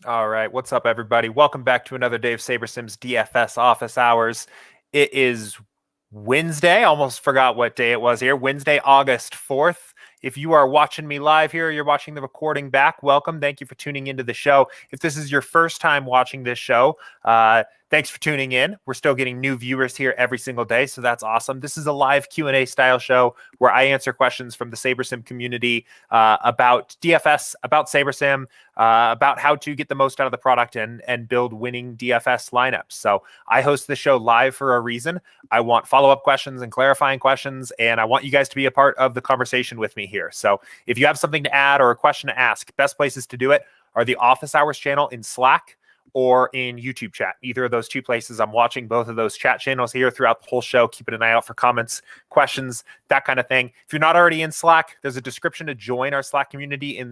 All right, what's up, everybody? Welcome back to another day of SaberSim's DFS Office Hours. It is Wednesday. Almost forgot what day it was here. Wednesday, August 4th. If you are watching me live here, you're watching the recording back, welcome. Thank you for tuning into the show. If this is your first time watching this show, thanks for tuning in. We're still getting new viewers here every single day, so that's awesome. This is a live Q&A style show where I answer questions from the SaberSim community about DFS, about SaberSim, about how to get the most out of the product and build winning DFS lineups. So I host the show live for a reason. I want follow-up questions and clarifying questions, and I want you guys to be a part of the conversation with me here. So if you have something to add or a question to ask, best places to do it are the Office Hours channel in Slack or in YouTube chat. Either of those two places. I'm watching both of those chat channels here throughout the whole show, keeping an eye out for comments, questions, that kind of thing. If you're not already in Slack, there's a description to join our Slack community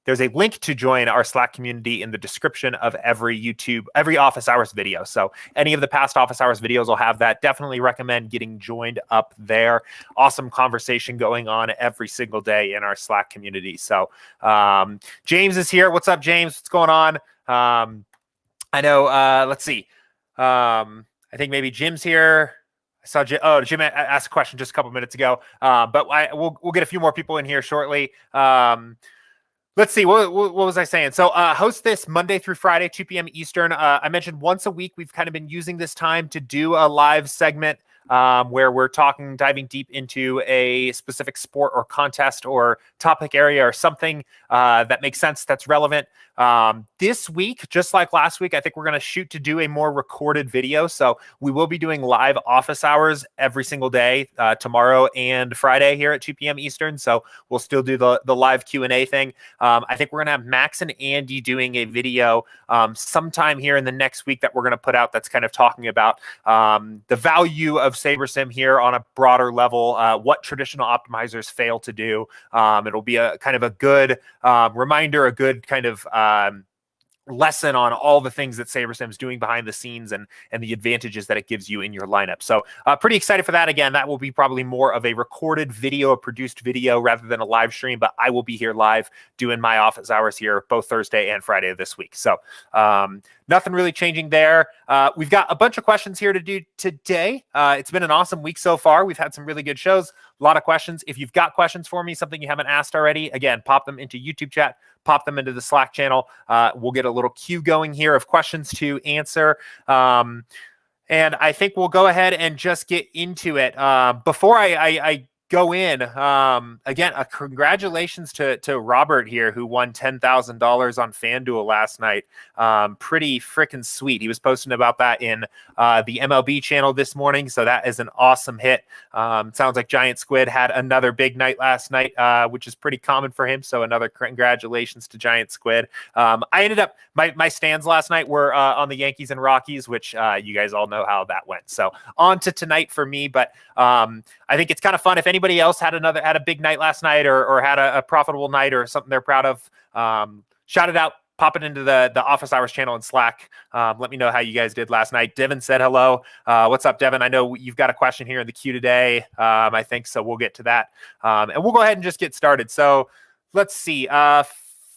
there's a link to join our Slack community in the description of every Office Hours video. So any of the past Office Hours videos will have that. Definitely recommend getting joined up there. Awesome conversation going on every single day in our Slack community. So James is here. What's up, James? What's going on? I know, let's see. I think maybe Jim's here. I saw Jim asked a question just a couple minutes ago, but we'll get a few more people in here shortly. Let's see, what was I saying? So host this Monday through Friday, 2 p.m. Eastern. I mentioned once a week, we've kind of been using this time to do a live segment where we're diving deep into a specific sport or contest or topic area or something that makes sense, that's relevant. This week, just like last week, I think we're going to shoot to do a more recorded video. So we will be doing live office hours every single day, tomorrow and Friday here at 2 p.m. Eastern. So we'll still do the live Q&A thing. I think we're going to have Max and Andy doing a video sometime here in the next week that we're going to put out that's kind of talking about the value of SaberSim here on a broader level, what traditional optimizers fail to do. It'll be a kind of a good reminder, a good kind of lesson on all the things that SaberSim is doing behind the scenes and the advantages that it gives you in your lineup. So pretty excited for that. Again, that will be probably more of a recorded video, a produced video rather than a live stream, but I will be here live doing my office hours here both Thursday and Friday of this week. So nothing really changing there. We've got a bunch of questions here to do today. It's been an awesome week so far. We've had some really good shows, a lot of questions. If you've got questions for me, something you haven't asked already, again, pop them into YouTube chat, pop them into the Slack channel. We'll get a little queue going here of questions to answer. And I think we'll go ahead and just get into it. Before I go in, again, congratulations to Robert here, who won $10,000 on FanDuel last night. Pretty freaking sweet. He was posting about that in the MLB channel this morning, so that is an awesome hit. Sounds like Giant Squid had another big night last night, which is pretty common for him, so another congratulations to Giant Squid. I ended up, my stands last night were on the Yankees and Rockies, which you guys all know how that went. So on to tonight for me, but I think it's kind of fun if anybody else had a big night last night or had a profitable night or something they're proud of. Shout it out, pop it into the Office Hours channel in Slack. Let me know how you guys did last night. Devin said hello. What's up, Devin? I know you've got a question here in the queue today. I think so. We'll get to that. And we'll go ahead and just get started. So let's see.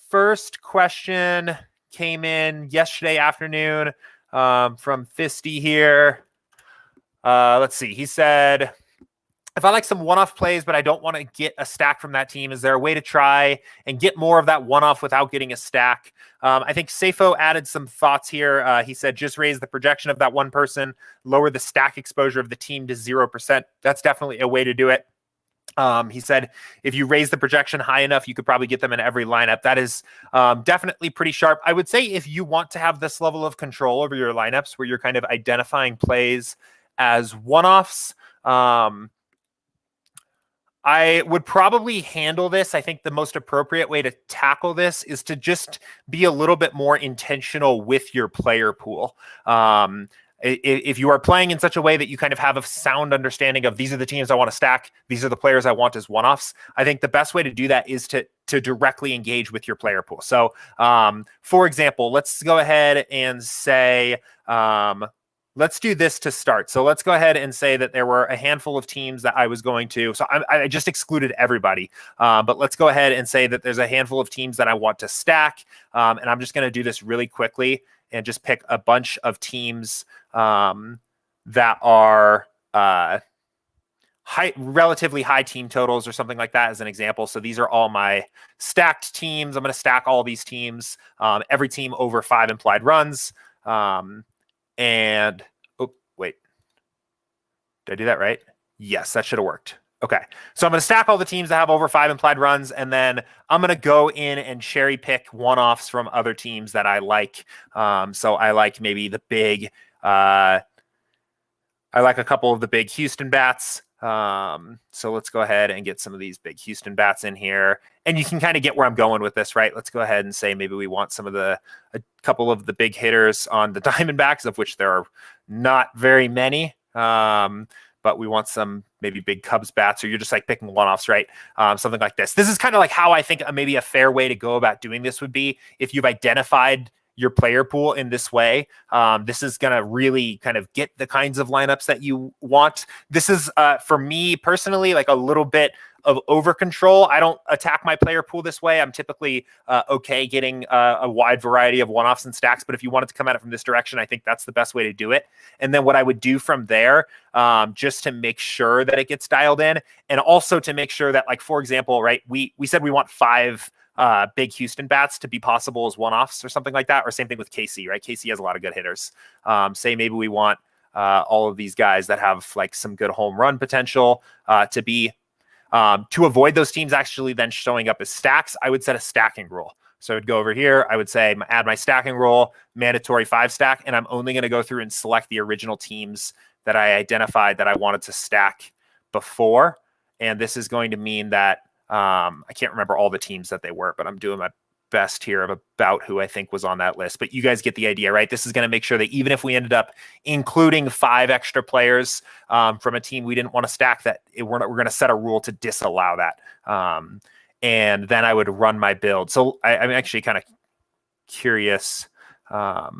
First question came in yesterday afternoon from Fisty here. Let's see. He said, if I like some one-off plays, but I don't want to get a stack from that team, is there a way to try and get more of that one-off without getting a stack? I think Safo added some thoughts here. He said, just raise the projection of that one person, lower the stack exposure of the team to 0%. That's definitely a way to do it. He said, if you raise the projection high enough, you could probably get them in every lineup. That is definitely pretty sharp. I would say if you want to have this level of control over your lineups where you're kind of identifying plays as one-offs, I would probably handle this. I think the most appropriate way to tackle this is to just be a little bit more intentional with your player pool. If you are playing in such a way that you kind of have a sound understanding of these are the teams I want to stack, these are the players I want as one-offs, I think the best way to do that is to directly engage with your player pool. So, for example, let's go ahead and say let's do this to start. So let's go ahead and say that there were a handful of teams that I was going to. So I just excluded everybody. But let's go ahead and say that there's a handful of teams that I want to stack. And I'm just going to do this really quickly and just pick a bunch of teams that are relatively high team totals or something like that as an example. So these are all my stacked teams. I'm going to stack all these teams, every team over 5 implied runs. And oh, wait, did I do that right? Yes, that should have worked. Okay, so I'm going to stack all the teams that have over 5 implied runs, and then I'm going to go in and cherry pick one-offs from other teams that I like. So I like maybe the big, I like a couple of the big Houston bats. So let's go ahead and get some of these big Houston bats in here, and you can kind of get where I'm going with this, right? Let's go ahead and say maybe we want a couple of the big hitters on the Diamondbacks, of which there are not very many. But we want some maybe big Cubs bats, or you're just like picking one-offs, right? Something like this. This is kind of like how I think maybe a fair way to go about doing this would be if you've identified your player pool in this way. This is going to really kind of get the kinds of lineups that you want. This is, for me personally, like a little bit of over control. I don't attack my player pool this way. I'm typically okay getting a wide variety of one-offs and stacks, but if you wanted to come at it from this direction, I think that's the best way to do it. And then what I would do from there, just to make sure that it gets dialed in, and also to make sure that, like, for example, right, we said we want 5 big Houston bats to be possible as one-offs or something like that, or same thing with KC, right? KC has a lot of good hitters. Say maybe we want all of these guys that have like some good home run potential to be, to avoid those teams actually then showing up as stacks, I would set a stacking rule. So I'd go over here, I would say add my stacking rule, mandatory 5 stack, and I'm only going to go through and select the original teams that I identified that I wanted to stack before. And this is going to mean that I can't remember all the teams that they were, but I'm doing my best here of about who I think was on that list. But you guys get the idea, right? This is going to make sure that even if we ended up including 5 extra players from a team we didn't want to stack, that we're going to set a rule to disallow that. And then I would run my build. So I'm actually kind of curious. I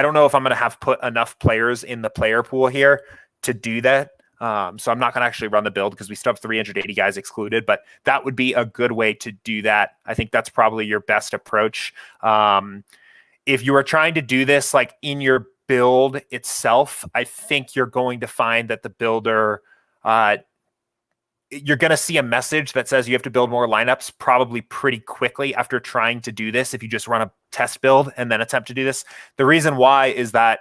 don't know if I'm going to have put enough players in the player pool here to do that. So I'm not going to actually run the build because we still have 380 guys excluded, but that would be a good way to do that. I think that's probably your best approach. If you are trying to do this like in your build itself, I think you're going to find that the builder, you're going to see a message that says you have to build more lineups probably pretty quickly after trying to do this. If you just run a test build and then attempt to do this, the reason why is that,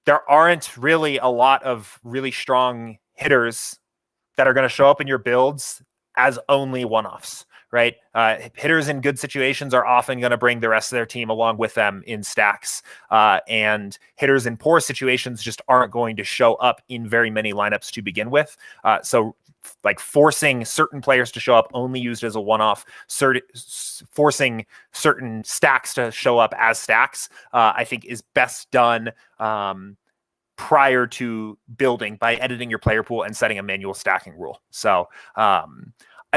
there aren't really a lot of really strong hitters that are going to show up in your builds as only one-offs, right? Hitters in good situations are often going to bring the rest of their team along with them in stacks. And hitters in poor situations just aren't going to show up in very many lineups to begin with. So like forcing certain players to show up only used as a one-off, forcing certain stacks to show up as stacks, I think is best done prior to building by editing your player pool and setting a manual stacking rule. So I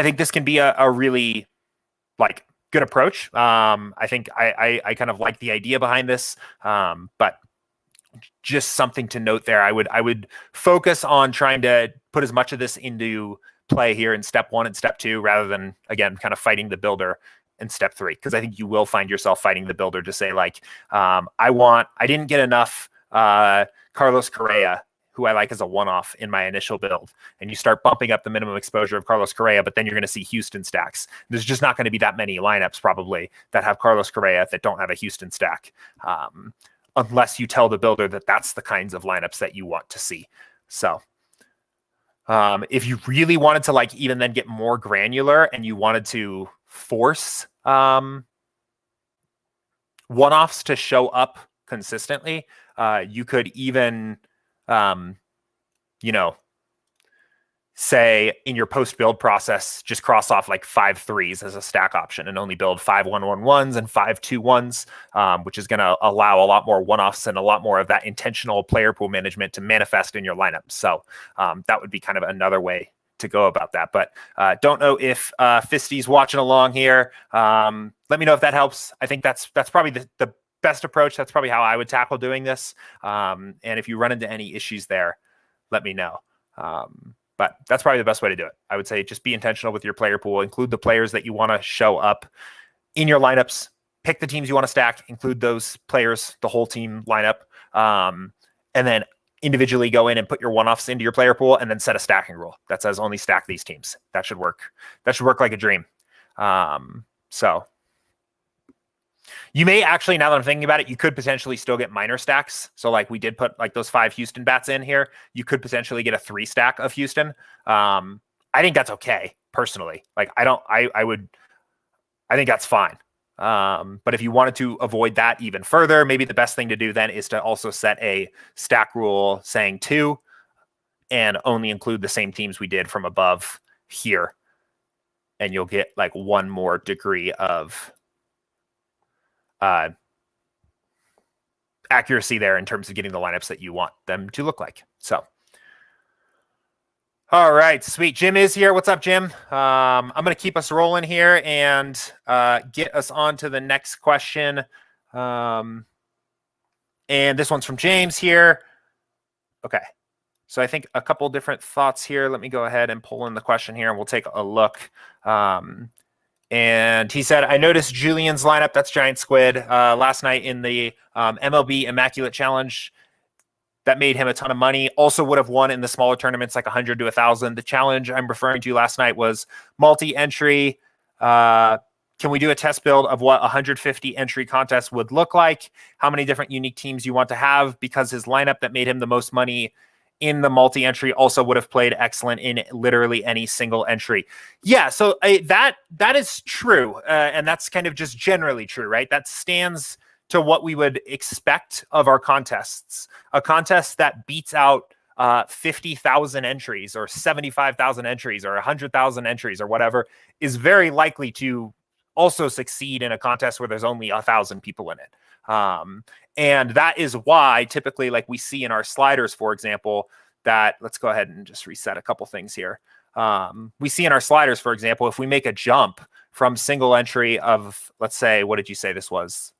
think this can be a really like good approach. I think I kind of like the idea behind this, but just something to note there. I would focus on trying to put as much of this into play here in step 1 and step 2, rather than, again, kind of fighting the builder in step 3. Because I think you will find yourself fighting the builder to say like, I didn't get enough Carlos Correa, who I like as a one-off in my initial build. And you start bumping up the minimum exposure of Carlos Correa, but then you're going to see Houston stacks. There's just not going to be that many lineups probably that have Carlos Correa that don't have a Houston stack. Unless you tell the builder that that's the kinds of lineups that you want to see. So if you really wanted to like even then get more granular and you wanted to force one-offs to show up consistently, you could even, say in your post-build process, just cross off like 5 3s as a stack option and only build 5 1-1-1s and 5 2-1s, which is going to allow a lot more one-offs and a lot more of that intentional player pool management to manifest in your lineup. So that would be kind of another way to go about that. But don't know if Fisty's watching along here. Let me know if that helps. I think that's probably the best approach. That's probably how I would tackle doing this. And if you run into any issues there, let me know. But that's probably the best way to do it. I would say just be intentional with your player pool. Include the players that you want to show up in your lineups. Pick the teams you want to stack. Include those players, the whole team lineup. And then individually go in and put your one-offs into your player pool and then set a stacking rule that says only stack these teams. That should work. That should work like a dream. So you may actually, now that I'm thinking about it, you could potentially still get minor stacks. So like we did put like those 5 Houston bats in here. You could potentially get a 3 stack of Houston. I think that's okay personally. Like I think that's fine. But if you wanted to avoid that even further, maybe the best thing to do then is to also set a stack rule saying 2 and only include the same teams we did from above here. And you'll get like 1 more degree of accuracy there in terms of getting the lineups that you want them to look like. So, all right, sweet. Jim is here. What's up, Jim? I'm going to keep us rolling here and get us on to the next question. And this one's from James here. Okay. So I think a couple different thoughts here. Let me go ahead and pull in the question here and we'll take a look. And he said, I noticed Julian's lineup, that's Giant Squid, last night in the MLB Immaculate Challenge. That made him a ton of money. Also would have won in the smaller tournaments, like 100 to 1,000. The challenge I'm referring to last night was multi-entry. Can we do a test build of what 150 entry contest would look like? How many different unique teams you want to have? Because his lineup that made him the most money in the multi-entry also would have played excellent in literally any single entry. Yeah, so that is true. And that's kind of just generally true, right? That stands to what we would expect of our contests. A contest that beats out 50,000 entries or 75,000 entries or 100,000 entries or whatever is very likely to also succeed in a contest where there's only 1,000 people in it. And that is why typically, like we see in our sliders, for example, that let's go ahead and just reset a couple things here. We see in our sliders, for example, if we make a jump from single entry of, let's say, what did you say this was?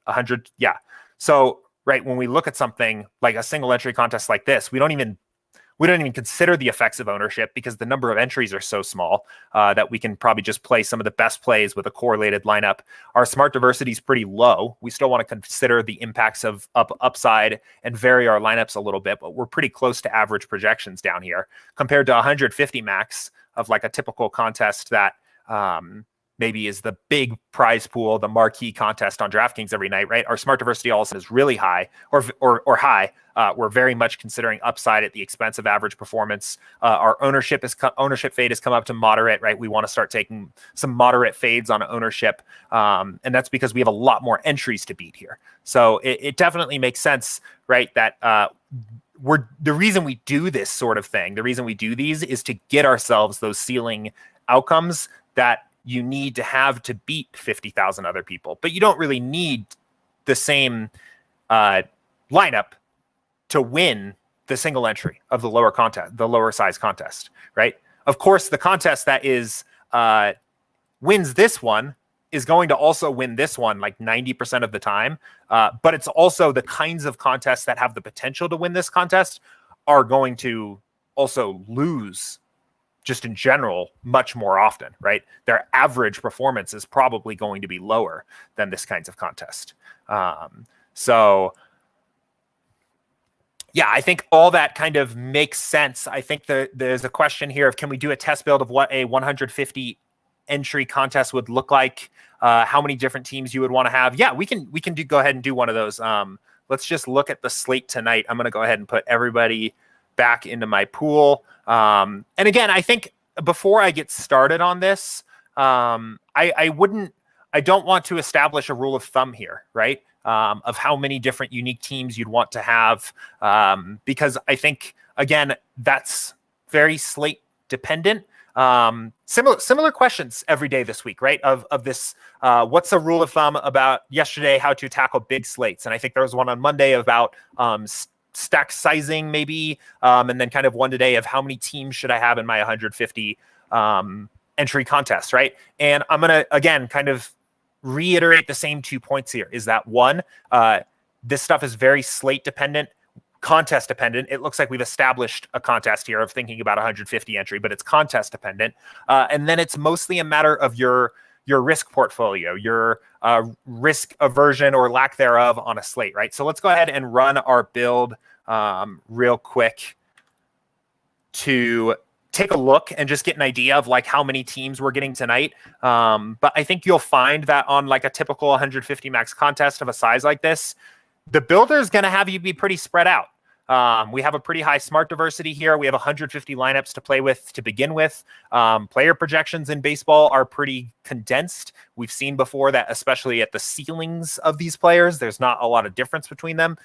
100? Yeah. So, right, when we look at something like a single entry contest like this, we don't even consider the effects of ownership because the number of entries are so small that we can probably just play some of the best plays with a correlated lineup. Our smart diversity is pretty low. We still want to consider the impacts of upside and vary our lineups a little bit, but we're pretty close to average projections down here compared to 150 max of like a typical contest that maybe is the big prize pool, the marquee contest on DraftKings every night, right? Our smart diversity all of a sudden is really high or high. We're very much considering upside at the expense of average performance. Our ownership fade has come up to moderate, right? We want to start taking some moderate fades on ownership. And that's because we have a lot more entries to beat here. So it definitely makes sense, right? That the reason we do this sort of thing, the reason we do these is to get ourselves those ceiling outcomes that you need to have to beat 50,000 other people, but you don't really need the same lineup to win the single entry of the lower size contest, right? Of course, the contest that is wins this one is going to also win this one like 90% of the time. But it's also the kinds of contests that have the potential to win this contest are going to also lose just in general much more often, right? Their average performance is probably going to be lower than this kinds of contest. So yeah, I think all that kind of makes sense. I think there's a question here of, can we do a test build of what a 150 entry contest would look like? How many different teams you would want to have? Yeah, we can go ahead and do one of those. Let's just look at the slate tonight. I'm going to go ahead and put everybody back into my pool. And again, I think before I get started on this, I don't want to establish a rule of thumb here, right? Of how many different unique teams you'd want to have. Because I think, again, that's very slate dependent. Similar questions every day this week, right? Of this, what's a rule of thumb about yesterday, how to tackle big slates? And I think there was one on Monday about, stack sizing maybe, and then kind of one today of how many teams should I have in my 150 entry contest, right? And I'm going to, again, kind of reiterate the same 2 points here is that one, this stuff is very slate dependent, contest dependent. It looks like we've established a contest here of thinking about 150 entry, but it's contest dependent. And then it's mostly a matter of your risk portfolio, your risk aversion or lack thereof on a slate, right? So let's go ahead and run our build real quick to take a look and just get an idea of like how many teams we're getting tonight. But I think you'll find that on like a typical 150 max contest of a size like this, the builder is going to have you be pretty spread out. We have a pretty high smart diversity here. We have 150 lineups to play with to begin with. Player projections in baseball are pretty condensed. We've seen before that, especially at the ceilings of these players, there's not a lot of difference between them.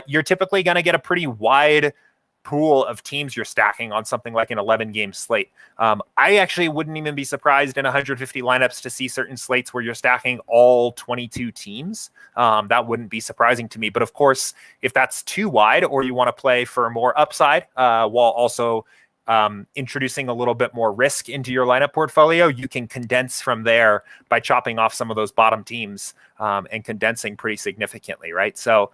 You're typically going to get a pretty wide pool of teams you're stacking on something like an 11-game slate. I actually wouldn't even be surprised in 150 lineups to see certain slates where you're stacking all 22 teams. That wouldn't be surprising to me. But of course, if that's too wide or you want to play for more upside while also introducing a little bit more risk into your lineup portfolio, you can condense from there by chopping off some of those bottom teams and condensing pretty significantly, right? So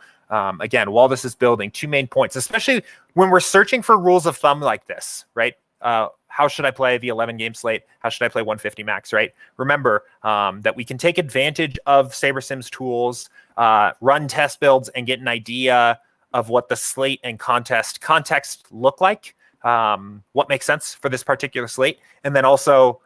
again, while this is building, 2 main points, especially when we're searching for rules of thumb like this, right? How should I play the 11-game slate? How should I play 150 max, right? Remember that we can take advantage of SaberSim's tools, run test builds, and get an idea of what the slate and context look like, what makes sense for this particular slate, and then also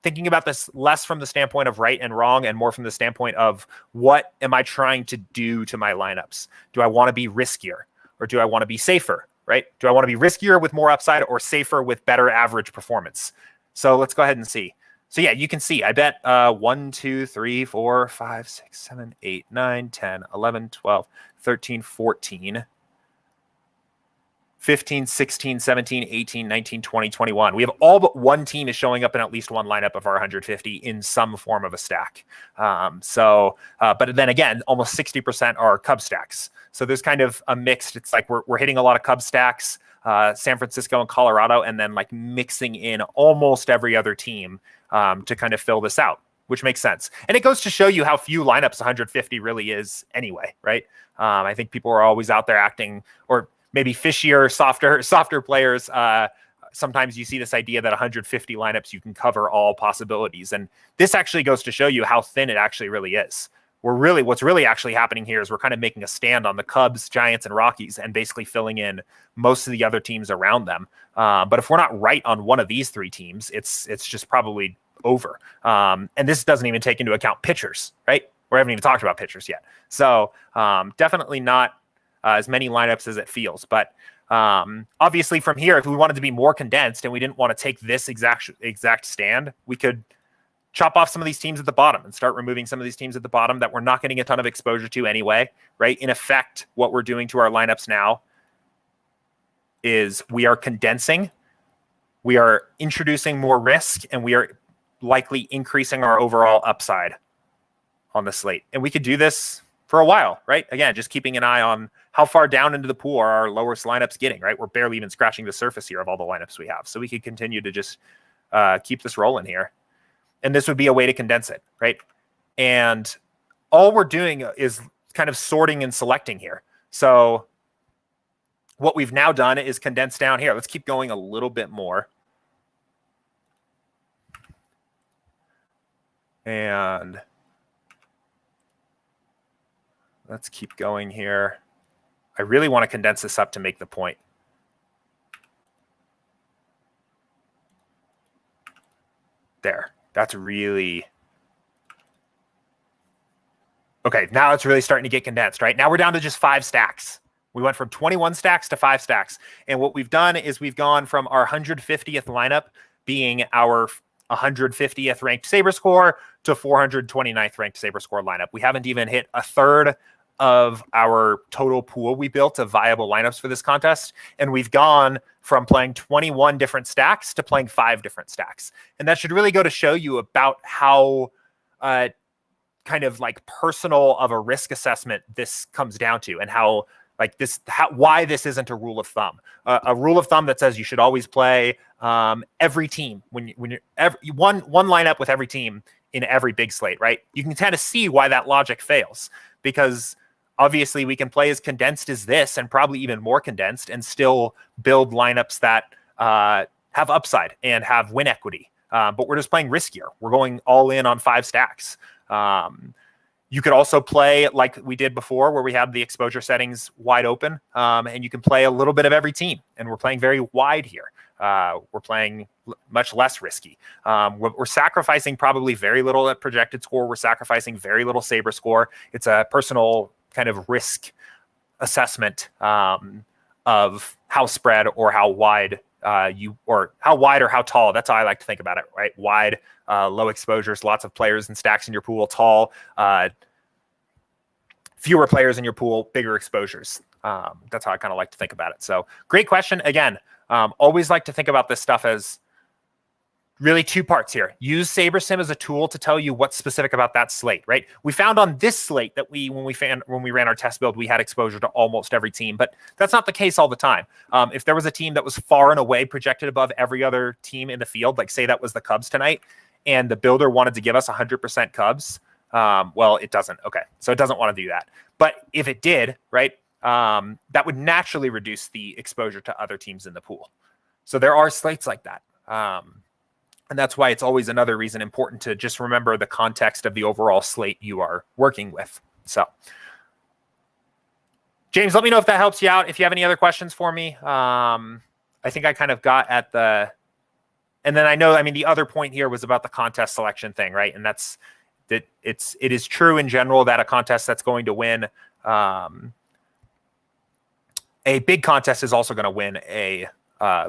thinking about this less from the standpoint of right and wrong and more from the standpoint of what am I trying to do to my lineups? Do I want to be riskier or do I want to be safer, right? Do I want to be riskier with more upside or safer with better average performance? So let's go ahead and see. So yeah, you can see, I bet 1, 2, 3, 4, 5, 6, 7, 8, 9, 10, 11, 12, 13, 14, 15, 16, 17, 18, 19, 20, 21. We have all but one team is showing up in at least one lineup of our 150 in some form of a stack. But then again, almost 60% are Cub stacks. So there's kind of a mixed, it's like we're hitting a lot of Cub stacks, San Francisco and Colorado, and then like mixing in almost every other team to kind of fill this out, which makes sense. And it goes to show you how few lineups 150 really is anyway, right? I think people are always out there acting, or maybe fishier, softer players. Sometimes you see this idea that 150 lineups, you can cover all possibilities. And this actually goes to show you how thin it actually really is. What's really actually happening here is we're kind of making a stand on the Cubs, Giants, and Rockies and basically filling in most of the other teams around them. But if we're not right on one of these 3 teams, it's just probably over. And this doesn't even take into account pitchers, right? We haven't even talked about pitchers yet. So definitely not as many lineups as it feels. But obviously from here, if we wanted to be more condensed and we didn't want to take this exact stand, we could chop off some of these teams at the bottom and start removing some of these teams at the bottom that we're not getting a ton of exposure to anyway, right? In effect, what we're doing to our lineups now is we are condensing, we are introducing more risk, and we are likely increasing our overall upside on the slate. And we could do this for a while, right? Again, just keeping an eye on how far down into the pool are our lowest lineups getting, right? We're barely even scratching the surface here of all the lineups we have. So we could continue to just keep this rolling here. And this would be a way to condense it, right? And all we're doing is kind of sorting and selecting here. So what we've now done is condense down here. Let's keep going a little bit more. And let's keep going here. I really want to condense this up to make the point. There. That's really... Okay, now it's really starting to get condensed, right? Now we're down to just 5 stacks. We went from 21 stacks to 5 stacks. And what we've done is we've gone from our 150th lineup being our 150th ranked Saber score to 429th ranked Saber score lineup. We haven't even hit a third of our total pool we built of viable lineups for this contest. And we've gone from playing 21 different stacks to playing 5 different stacks. And that should really go to show you about how kind of like personal of a risk assessment this comes down to, and how like this, why this isn't a rule of thumb. A rule of thumb that says you should always play every team when you're one lineup with every team in every big slate, right? You can kind of see why that logic fails, because obviously we can play as condensed as this and probably even more condensed and still build lineups that have upside and have win equity. But we're just playing riskier. We're going all in on 5 stacks. You could also play like we did before, where we have the exposure settings wide open, and you can play a little bit of every team. And we're playing very wide here. We're playing much less risky. We're sacrificing probably very little at projected score. We're sacrificing very little Saber score. It's a personal kind of risk assessment of how spread or how wide or how tall. That's how I like to think about it, right? Wide, low exposures, lots of players and stacks in your pool. Tall, fewer players in your pool, bigger exposures. That's how I kind of like to think about it. So great question. Again, always like to think about this stuff as really 2 parts here. Use SaberSim as a tool to tell you what's specific about that slate, right? We found on this slate that when we ran our test build, we had exposure to almost every team, but that's not the case all the time. If there was a team that was far and away projected above every other team in the field, like say that was the Cubs tonight, and the builder wanted to give us 100% Cubs, well, it doesn't. Okay, so it doesn't want to do that. But if it did, right, that would naturally reduce the exposure to other teams in the pool. So there are slates like that. And that's why it's always another reason important to just remember the context of the overall slate you are working with. So, James, let me know if that helps you out. If you have any other questions for me, I think I kind of got at the, and then I mean, the other point here was about the contest selection thing, right? And that's that it is true in general that a contest that's going to win a big contest is also going to win a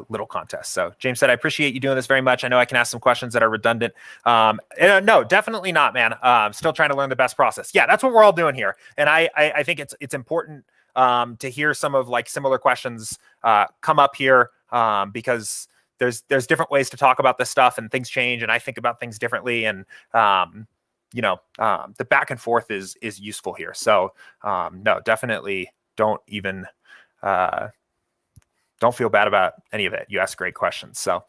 little contest. So James said, I appreciate you doing this very much. I know I can ask some questions that are redundant. No, definitely not, man. Still trying to learn the best process. Yeah, that's what we're all doing here. And I think it's important to hear some of like similar questions come up here because there's different ways to talk about this stuff and things change. And I think about things differently. And, the back and forth is useful here. So no, definitely don't even, don't feel bad about any of it. You asked great questions. So,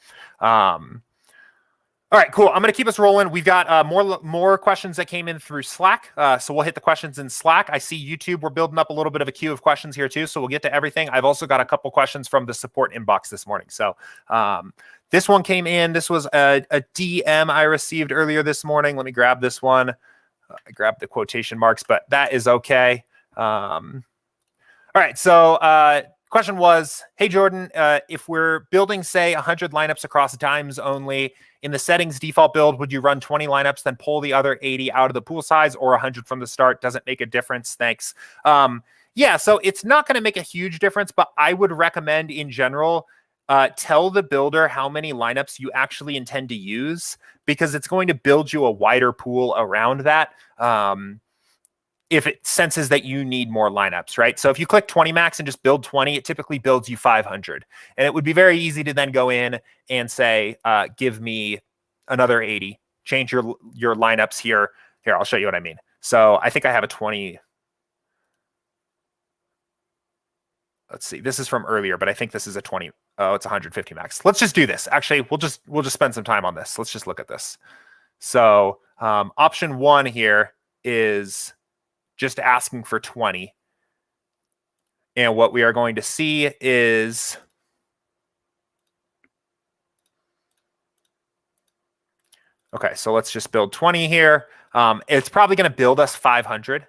all right, cool. I'm going to keep us rolling. We've got more questions that came in through Slack. So we'll hit the questions in Slack. I see YouTube. We're building up a little bit of a queue of questions here too. So we'll get to everything. I've also got a couple questions from the support inbox this morning. So this one came in. This was a DM I received earlier this morning. Let me grab this one. I grabbed the quotation marks, but that is okay. All right. So question was, hey, Jordan, if we're building, say, 100 lineups across dimes only, in the settings default build, would you run 20 lineups, then pull the other 80 out of the pool size, or 100 from the start? Doesn't make a difference. Thanks. Yeah, so it's not going to make a huge difference, but I would recommend in general, tell the builder how many lineups you actually intend to use, because it's going to build you a wider pool around that. If it senses that you need more lineups, right? So if you click 20 max and just build 20, it typically builds you 500. And it would be very easy to then go in and say, give me another 80, change your lineups here. Here, I'll show you what I mean. So I think I have a 20. Let's see, this is from earlier, but I think this is a 20. Oh, it's 150 max. Let's just do this. Actually, we'll just spend some time on this. Let's just look at this. So option 1 here is just asking for 20. And what we are going to see is okay, so let's just build 20 here. It's probably going to build us 500.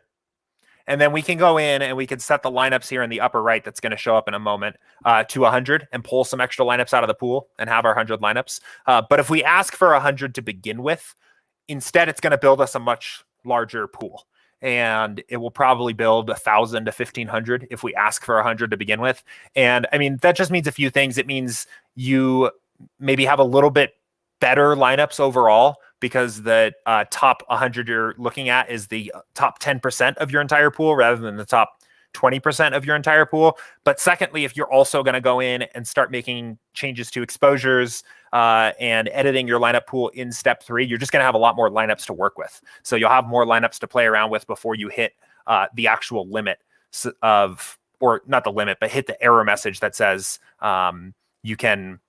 And then we can go in and we can set the lineups here in the upper right that's going to show up in a moment to 100 and pull some extra lineups out of the pool and have our 100 lineups. But if we ask for 100 to begin with, instead it's going to build us a much larger pool. And it will probably build 1,000 to 1,500 if we ask for 100 to begin with. And I mean, that just means a few things. It means you maybe have a little bit better lineups overall because the top 100 you're looking at is the top 10% of your entire pool rather than the top 20% of your entire pool. But secondly, if you're also going to go in and start making changes to exposures and editing your lineup pool in step 3, you're just going to have a lot more lineups to work with. So you'll have more lineups to play around with before you hit the actual limit of, or not the limit, but hit the error message that says you can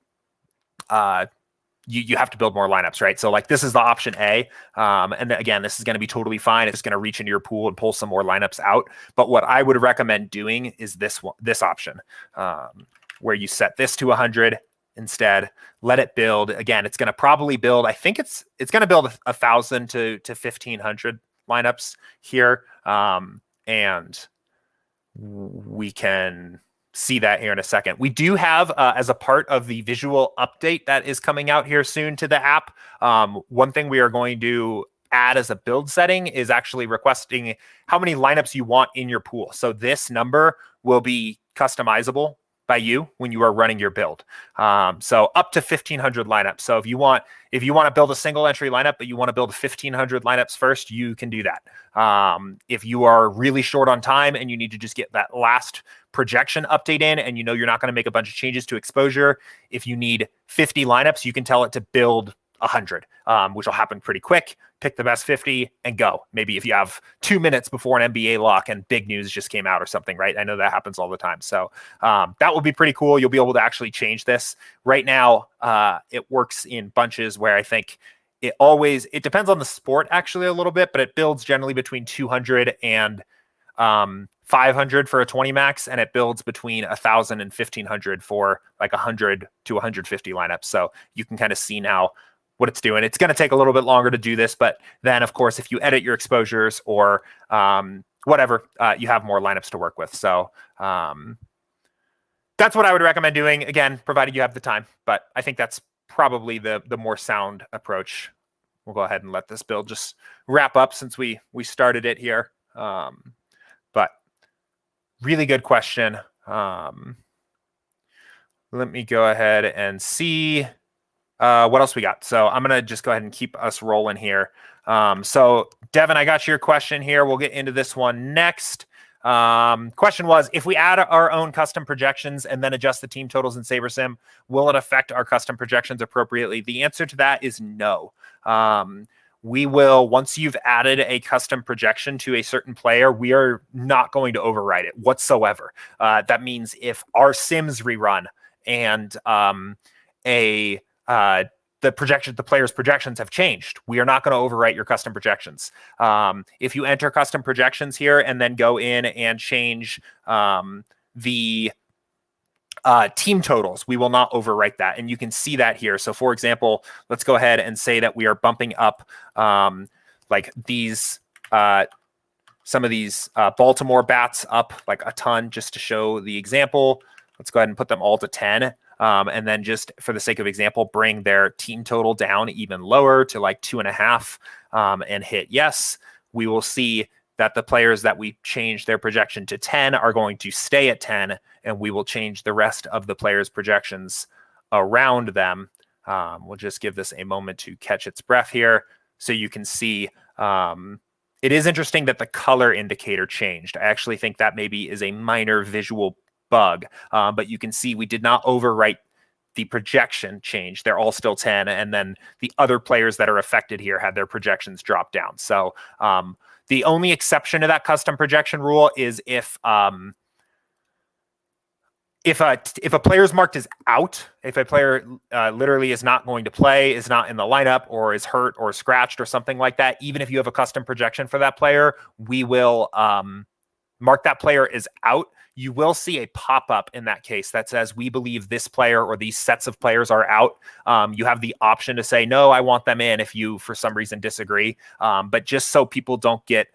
you have to build more lineups, right? So like this is the option A. And again, this is going to be totally fine. It's going to reach into your pool and pull some more lineups out. But what I would recommend doing is this option, where you set this to 100 instead, let it build. Again, it's going to probably build, I think it's going to build 1,000 to 1,500 lineups here. And we can see that here in a second. We do have, as a part of the visual update that is coming out here soon to the app, one thing we are going to add as a build setting is actually requesting how many lineups you want in your pool. So this number will be customizable by you when you are running your build. So up to 1,500 lineups. So if you want to build a single entry lineup, but you want to build 1,500 lineups first, you can do that. If you are really short on time and you need to just get that last projection update in, and you know you're not going to make a bunch of changes to exposure, if you need 50 lineups, you can tell it to build 100, which will happen pretty quick. Pick the best 50 and go. Maybe if you have 2 minutes before an NBA lock and big news just came out or something, right? I know that happens all the time. So that will be pretty cool. You'll be able to actually change this. Right now, it works in bunches where I think it depends on the sport actually a little bit, but it builds generally between 200 and 500 for a 20 max, and it builds between 1,000 and 1,500 for like 100 to 150 lineups. So you can kind of see now what it's doing. It's going to take a little bit longer to do this, but then of course, if you edit your exposures or whatever, you have more lineups to work with. So that's what I would recommend doing. Again, provided you have the time, but I think that's probably the more sound approach. We'll go ahead and let this build just wrap up since we started it here. But really good question. Let me go ahead and see what else we got. So I'm going to just go ahead and keep us rolling here. So Devin, I got your question here. We'll get into this one next. Question was, if we add our own custom projections and then adjust the team totals in SaberSim, will it affect our custom projections appropriately? The answer to that is no. We will, once you've added a custom projection to a certain player, we are not going to override it whatsoever. That means if our sims rerun and the player's projections have changed, we are not going to overwrite your custom projections. If you enter custom projections here and then go in and change the team totals, we will not overwrite that. And you can see that here. So for example, let's go ahead and say that we are bumping up like these, some of these Baltimore bats up like a ton just to show the example. Let's go ahead and put them all to 10. And then just for the sake of example, bring their team total down even lower to like 2.5 and hit yes. We will see that the players that we change their projection to 10 are going to stay at 10, and we will change the rest of the players' projections around them. We'll just give this a moment to catch its breath here. So you can see it is interesting that the color indicator changed. I actually think that maybe is a minor visual bug, but you can see we did not overwrite the projection change. They're all still 10, and then the other players that are affected here had their projections drop down. So the only exception to that custom projection rule is if a player is marked as out, if a player literally is not going to play, is not in the lineup, or is hurt or scratched or something like that, even if you have a custom projection for that player, we will mark that player as out. You will see a pop-up in that case that says, we believe this player or these sets of players are out. You have the option to say, no, I want them in if you, for some reason, disagree. But just so people don't get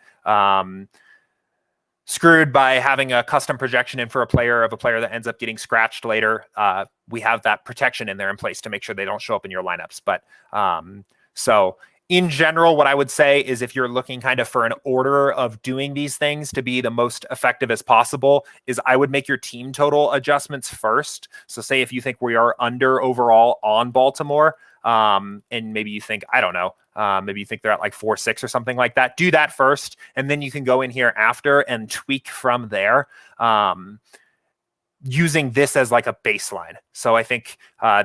screwed by having a custom projection in for a player that ends up getting scratched later, we have that protection in there in place to make sure they don't show up in your lineups. But so in general, what I would say is if you're looking kind of for an order of doing these things to be the most effective as possible, is I would make your team total adjustments first. So say if you think we are under overall on Baltimore, and maybe you think, I don't know, maybe you think they're at like 4-6 or something like that, do that first. And then you can go in here after and tweak from there. Using this as like a baseline. So I think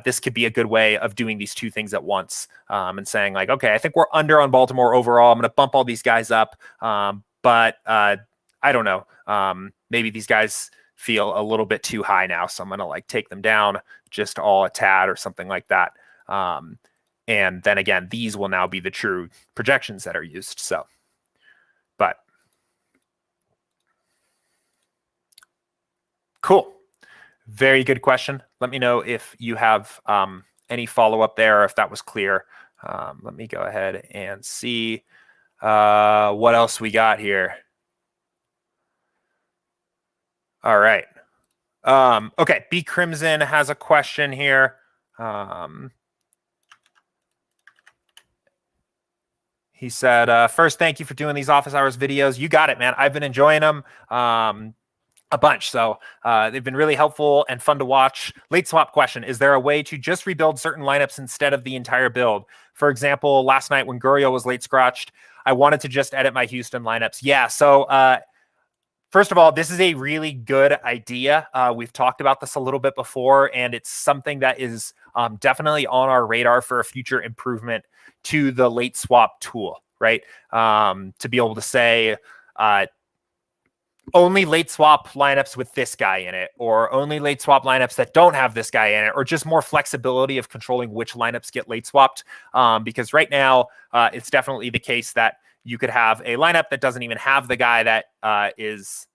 this could be a good way of doing these two things at once, and saying like, okay, I think we're under on Baltimore overall. I'm going to bump all these guys up. But I don't know. Maybe these guys feel a little bit too high now. So I'm going to like take them down just all a tad or something like that. And then again, these will now be the true projections that are used. So, but cool. Very good question. Let me know if you have any follow-up there, or if that was clear. Let me go ahead and see what else we got here. All right. Okay, B Crimson has a question here. He said, first, thank you for doing these office hours videos. You got it, man. I've been enjoying them a bunch. So they've been really helpful and fun to watch. Late swap question. Is there a way to just rebuild certain lineups instead of the entire build? For example, last night when Gurriel was late scratched, I wanted to just edit my Houston lineups. Yeah, so first of all, this is a really good idea. We've talked about this a little bit before, and it's something that is definitely on our radar for a future improvement to the late swap tool, right? To be able to say only late swap lineups with this guy in it, or only late swap lineups that don't have this guy in it, or just more flexibility of controlling which lineups get late swapped. Because right now, it's definitely the case that you could have a lineup that doesn't even have the guy that is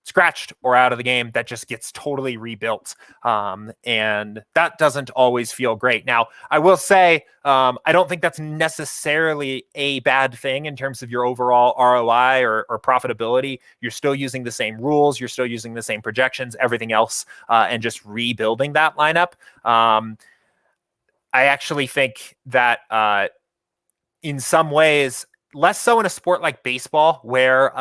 scratched or out of the game, that just gets totally rebuilt. And that doesn't always feel great. Now, I will say, I don't think that's necessarily a bad thing in terms of your overall ROI or profitability. You're still using the same rules. You're still using the same projections, everything else, and just rebuilding that lineup. I actually think that in some ways, less so in a sport like baseball, where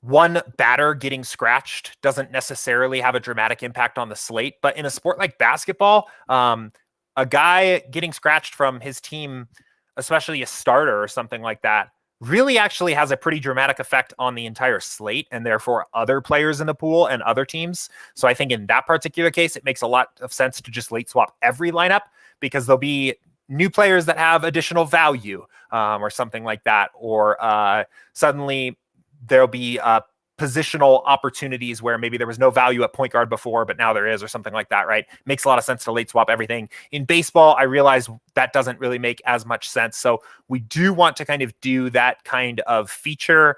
one batter getting scratched doesn't necessarily have a dramatic impact on the slate. But in a sport like basketball, a guy getting scratched from his team, especially a starter or something like that, really actually has a pretty dramatic effect on the entire slate, and therefore other players in the pool and other teams. So I think in that particular case, it makes a lot of sense to just late swap every lineup, because there'll be new players that have additional value or something like that. Or suddenly there'll be positional opportunities where maybe there was no value at point guard before, but now there is, or something like that, right? Makes a lot of sense to late swap everything. In baseball, I realize that doesn't really make as much sense. So we do want to kind of do that kind of feature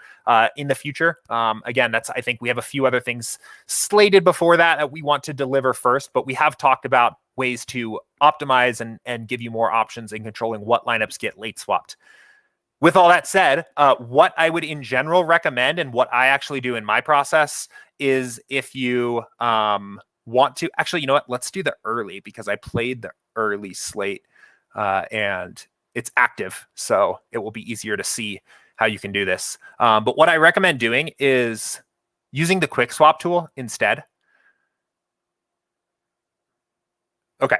in the future. Again, I think we have a few other things slated before that we want to deliver first, but we have talked about ways to optimize and give you more options in controlling what lineups get late swapped. With all that said, what I would in general recommend, and what I actually do in my process, is if you want to, actually, you know what, let's do the early, because I played the early slate and it's active, so it will be easier to see how you can do this. But what I recommend doing is using the quick swap tool instead. Okay.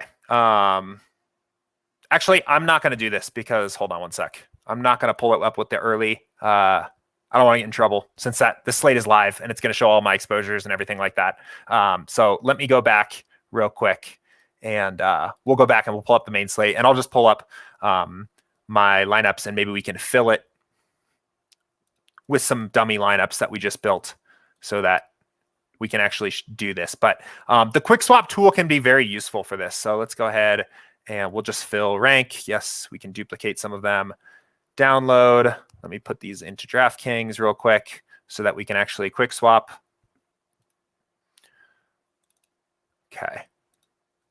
Actually, I'm not going to do this because, hold on one sec. I'm not going to pull it up with the early. I don't want to get in trouble, since the slate is live and it's going to show all my exposures and everything like that. So let me go back real quick, and we'll go back and we'll pull up the main slate, and I'll just pull up my lineups, and maybe we can fill it with some dummy lineups that we just built so that we can actually do this. But the quick swap tool can be very useful for this. So let's go ahead and we'll just fill rank. Yes, we can duplicate some of them. Download. Let me put these into DraftKings real quick so that we can actually quick swap. Okay.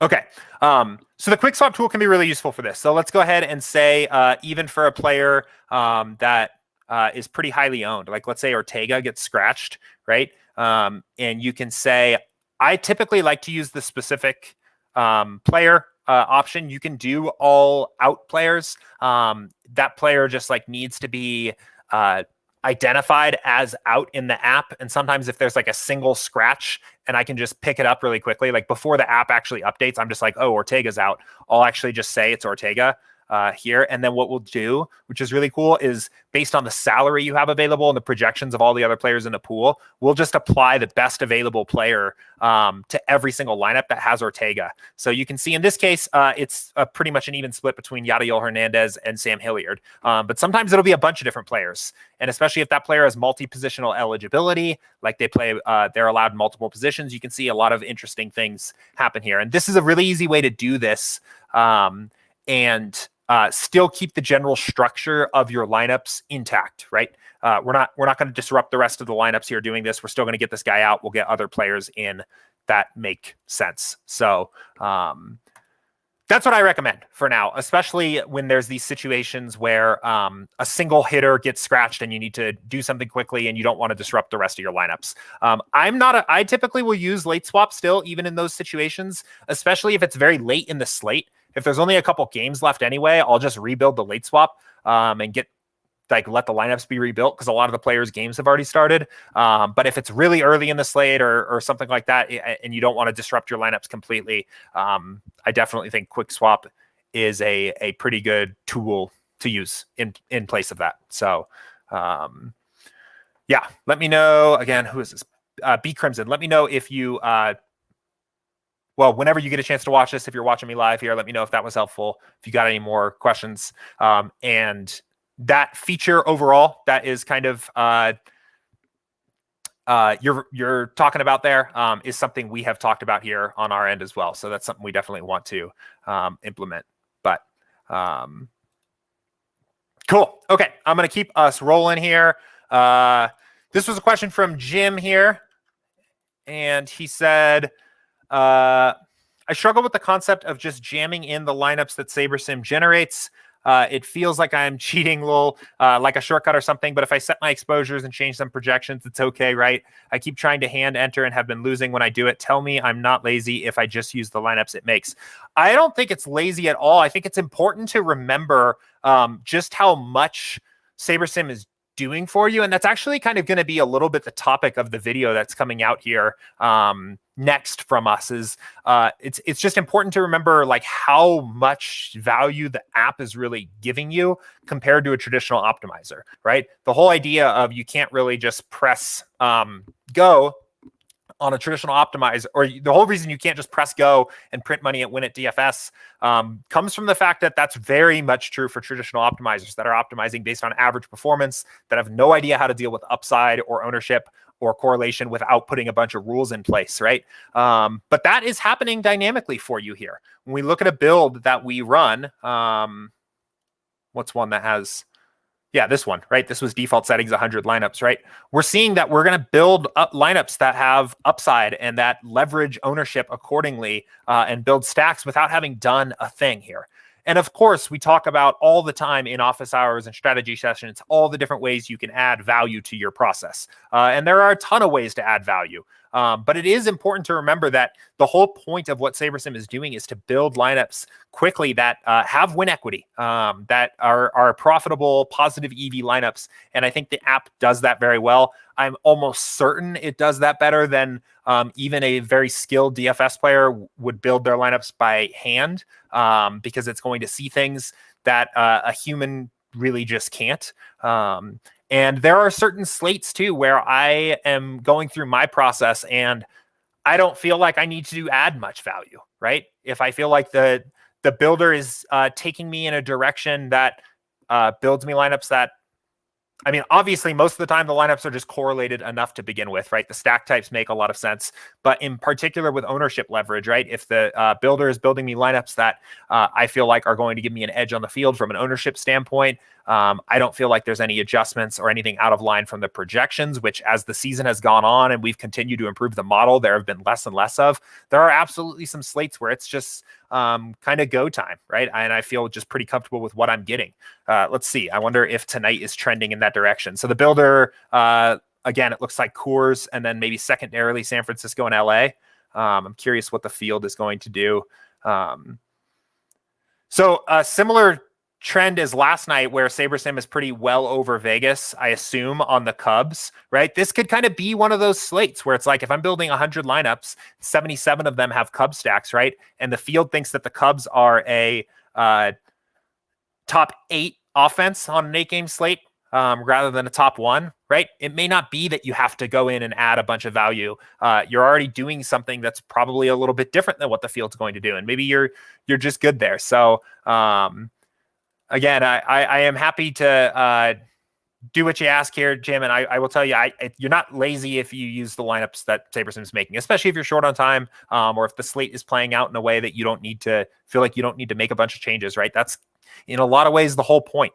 Okay. So the quick swap tool can be really useful for this. So let's go ahead and say, even for a player that is pretty highly owned, like let's say Ortega gets scratched, right? And you can say, I typically like to use the specific player option. You can do all out players. That player just like needs to be identified as out in the app. And sometimes if there's like a single scratch and I can just pick it up really quickly, like before the app actually updates, I'm just like, oh, Ortega's out. I'll actually just say it's Ortega. here. And then what we'll do, which is really cool, is based on the salary you have available and the projections of all the other players in the pool, we'll just apply the best available player to every single lineup that has Ortega. So you can see in this case, it's pretty much an even split between Yadiel Hernandez and Sam Hilliard. But sometimes it'll be a bunch of different players. And especially if that player has multi-positional eligibility, like they play, they're allowed multiple positions, you can see a lot of interesting things happen here. And this is a really easy way to do this and still keep the general structure of your lineups intact, right? We're not going to disrupt the rest of the lineups here doing this. We're still going to get this guy out. We'll get other players in that make sense. So that's what I recommend for now, especially when there's these situations where a single hitter gets scratched and you need to do something quickly and you don't want to disrupt the rest of your lineups. I typically will use late swap still, even in those situations, especially if it's very late in the slate. If there's only a couple games left anyway, I'll just rebuild the late swap and let the lineups be rebuilt because a lot of the players' games have already started. But if it's really early in the slate or something like that, and you don't want to disrupt your lineups completely, I definitely think quick swap is a pretty good tool to use in place of that. So, yeah, let me know again. Who is this? B Crimson. Let me know if you. Well, whenever you get a chance to watch this, if you're watching me live here, let me know if that was helpful. If you got any more questions, and that feature overall, that is kind of you're talking about there, is something we have talked about here on our end as well. So that's something we definitely want to implement. But cool. Okay, I'm going to keep us rolling here. This was a question from Jim here, and he said, I struggle with the concept of just jamming in the lineups that SaberSim generates. It feels like I'm cheating, like a shortcut or something. But if I set my exposures and change some projections, it's okay, right? I keep trying to hand enter and have been losing when I do it. Tell me I'm not lazy if I just use the lineups it makes. I don't think it's lazy at all. I think it's important to remember just how much SaberSim is doing for you. And that's actually kind of going to be a little bit the topic of the video that's coming out here next from us. Is it's just important to remember like how much value the app is really giving you compared to a traditional optimizer, right? The whole idea of you can't really just press go on a traditional optimizer, or the whole reason you can't just press go and print money at win at DFS comes from the fact that that's very much true for traditional optimizers that are optimizing based on average performance, that have no idea how to deal with upside or ownership or correlation without putting a bunch of rules in place, right? But that is happening dynamically for you here. When we look at a build that we run, what's one that has... Yeah, this one, right? This was default settings, 100 lineups, right? We're seeing that we're going to build up lineups that have upside and that leverage ownership accordingly and build stacks without having done a thing here. And of course, we talk about all the time in office hours and strategy sessions, all the different ways you can add value to your process. And there are a ton of ways to add value. But it is important to remember that the whole point of what SaberSim is doing is to build lineups quickly that have win equity, that are profitable, positive EV lineups. And I think the app does that very well. I'm almost certain it does that better than even a very skilled DFS player would build their lineups by hand, because it's going to see things that a human really just can't. And there are certain slates too where I am going through my process and I don't feel like I need to add much value, right? If I feel like the builder is taking me in a direction that builds me lineups that, I mean, obviously, most of the time, the lineups are just correlated enough to begin with, right? The stack types make a lot of sense. But in particular with ownership leverage, right? If the builder is building me lineups that I feel like are going to give me an edge on the field from an ownership standpoint, I don't feel like there's any adjustments or anything out of line from the projections, which as the season has gone on and we've continued to improve the model, there have been less and less of. There are absolutely some slates where it's just kind of go time, right? And I feel just pretty comfortable with what I'm getting. Let's see. I wonder if tonight is trending in that direction. So the builder, again, it looks like Coors and then maybe secondarily San Francisco and LA. I'm curious what the field is going to do. So a similar trend as last night where SaberSim is pretty well over Vegas, I assume, on the Cubs, right? This could kind of be one of those slates where it's like, if I'm building 100 lineups, 77 of them have Cub stacks, right? And the field thinks that the Cubs are a top 8 offense on an 8-game slate rather than a top 1, right? It may not be that you have to go in and add a bunch of value. You're already doing something that's probably a little bit different than what the field's going to do, and maybe you're just good there. So again, I am happy to do what you ask here, Jim, and I will tell you, you're not lazy if you use the lineups that SaberSim's making, especially if you're short on time, or if the slate is playing out in a way that you don't need to feel like you don't need to make a bunch of changes, right? That's in a lot of ways the whole point.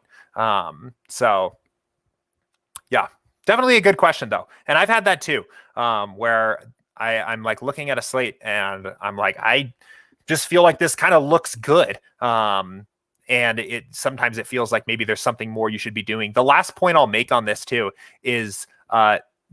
So yeah, definitely a good question though. And I've had that too, where I'm like looking at a slate and I'm like, I just feel like this kind of looks good. And sometimes it feels like maybe there's something more you should be doing. The last point I'll make on this too is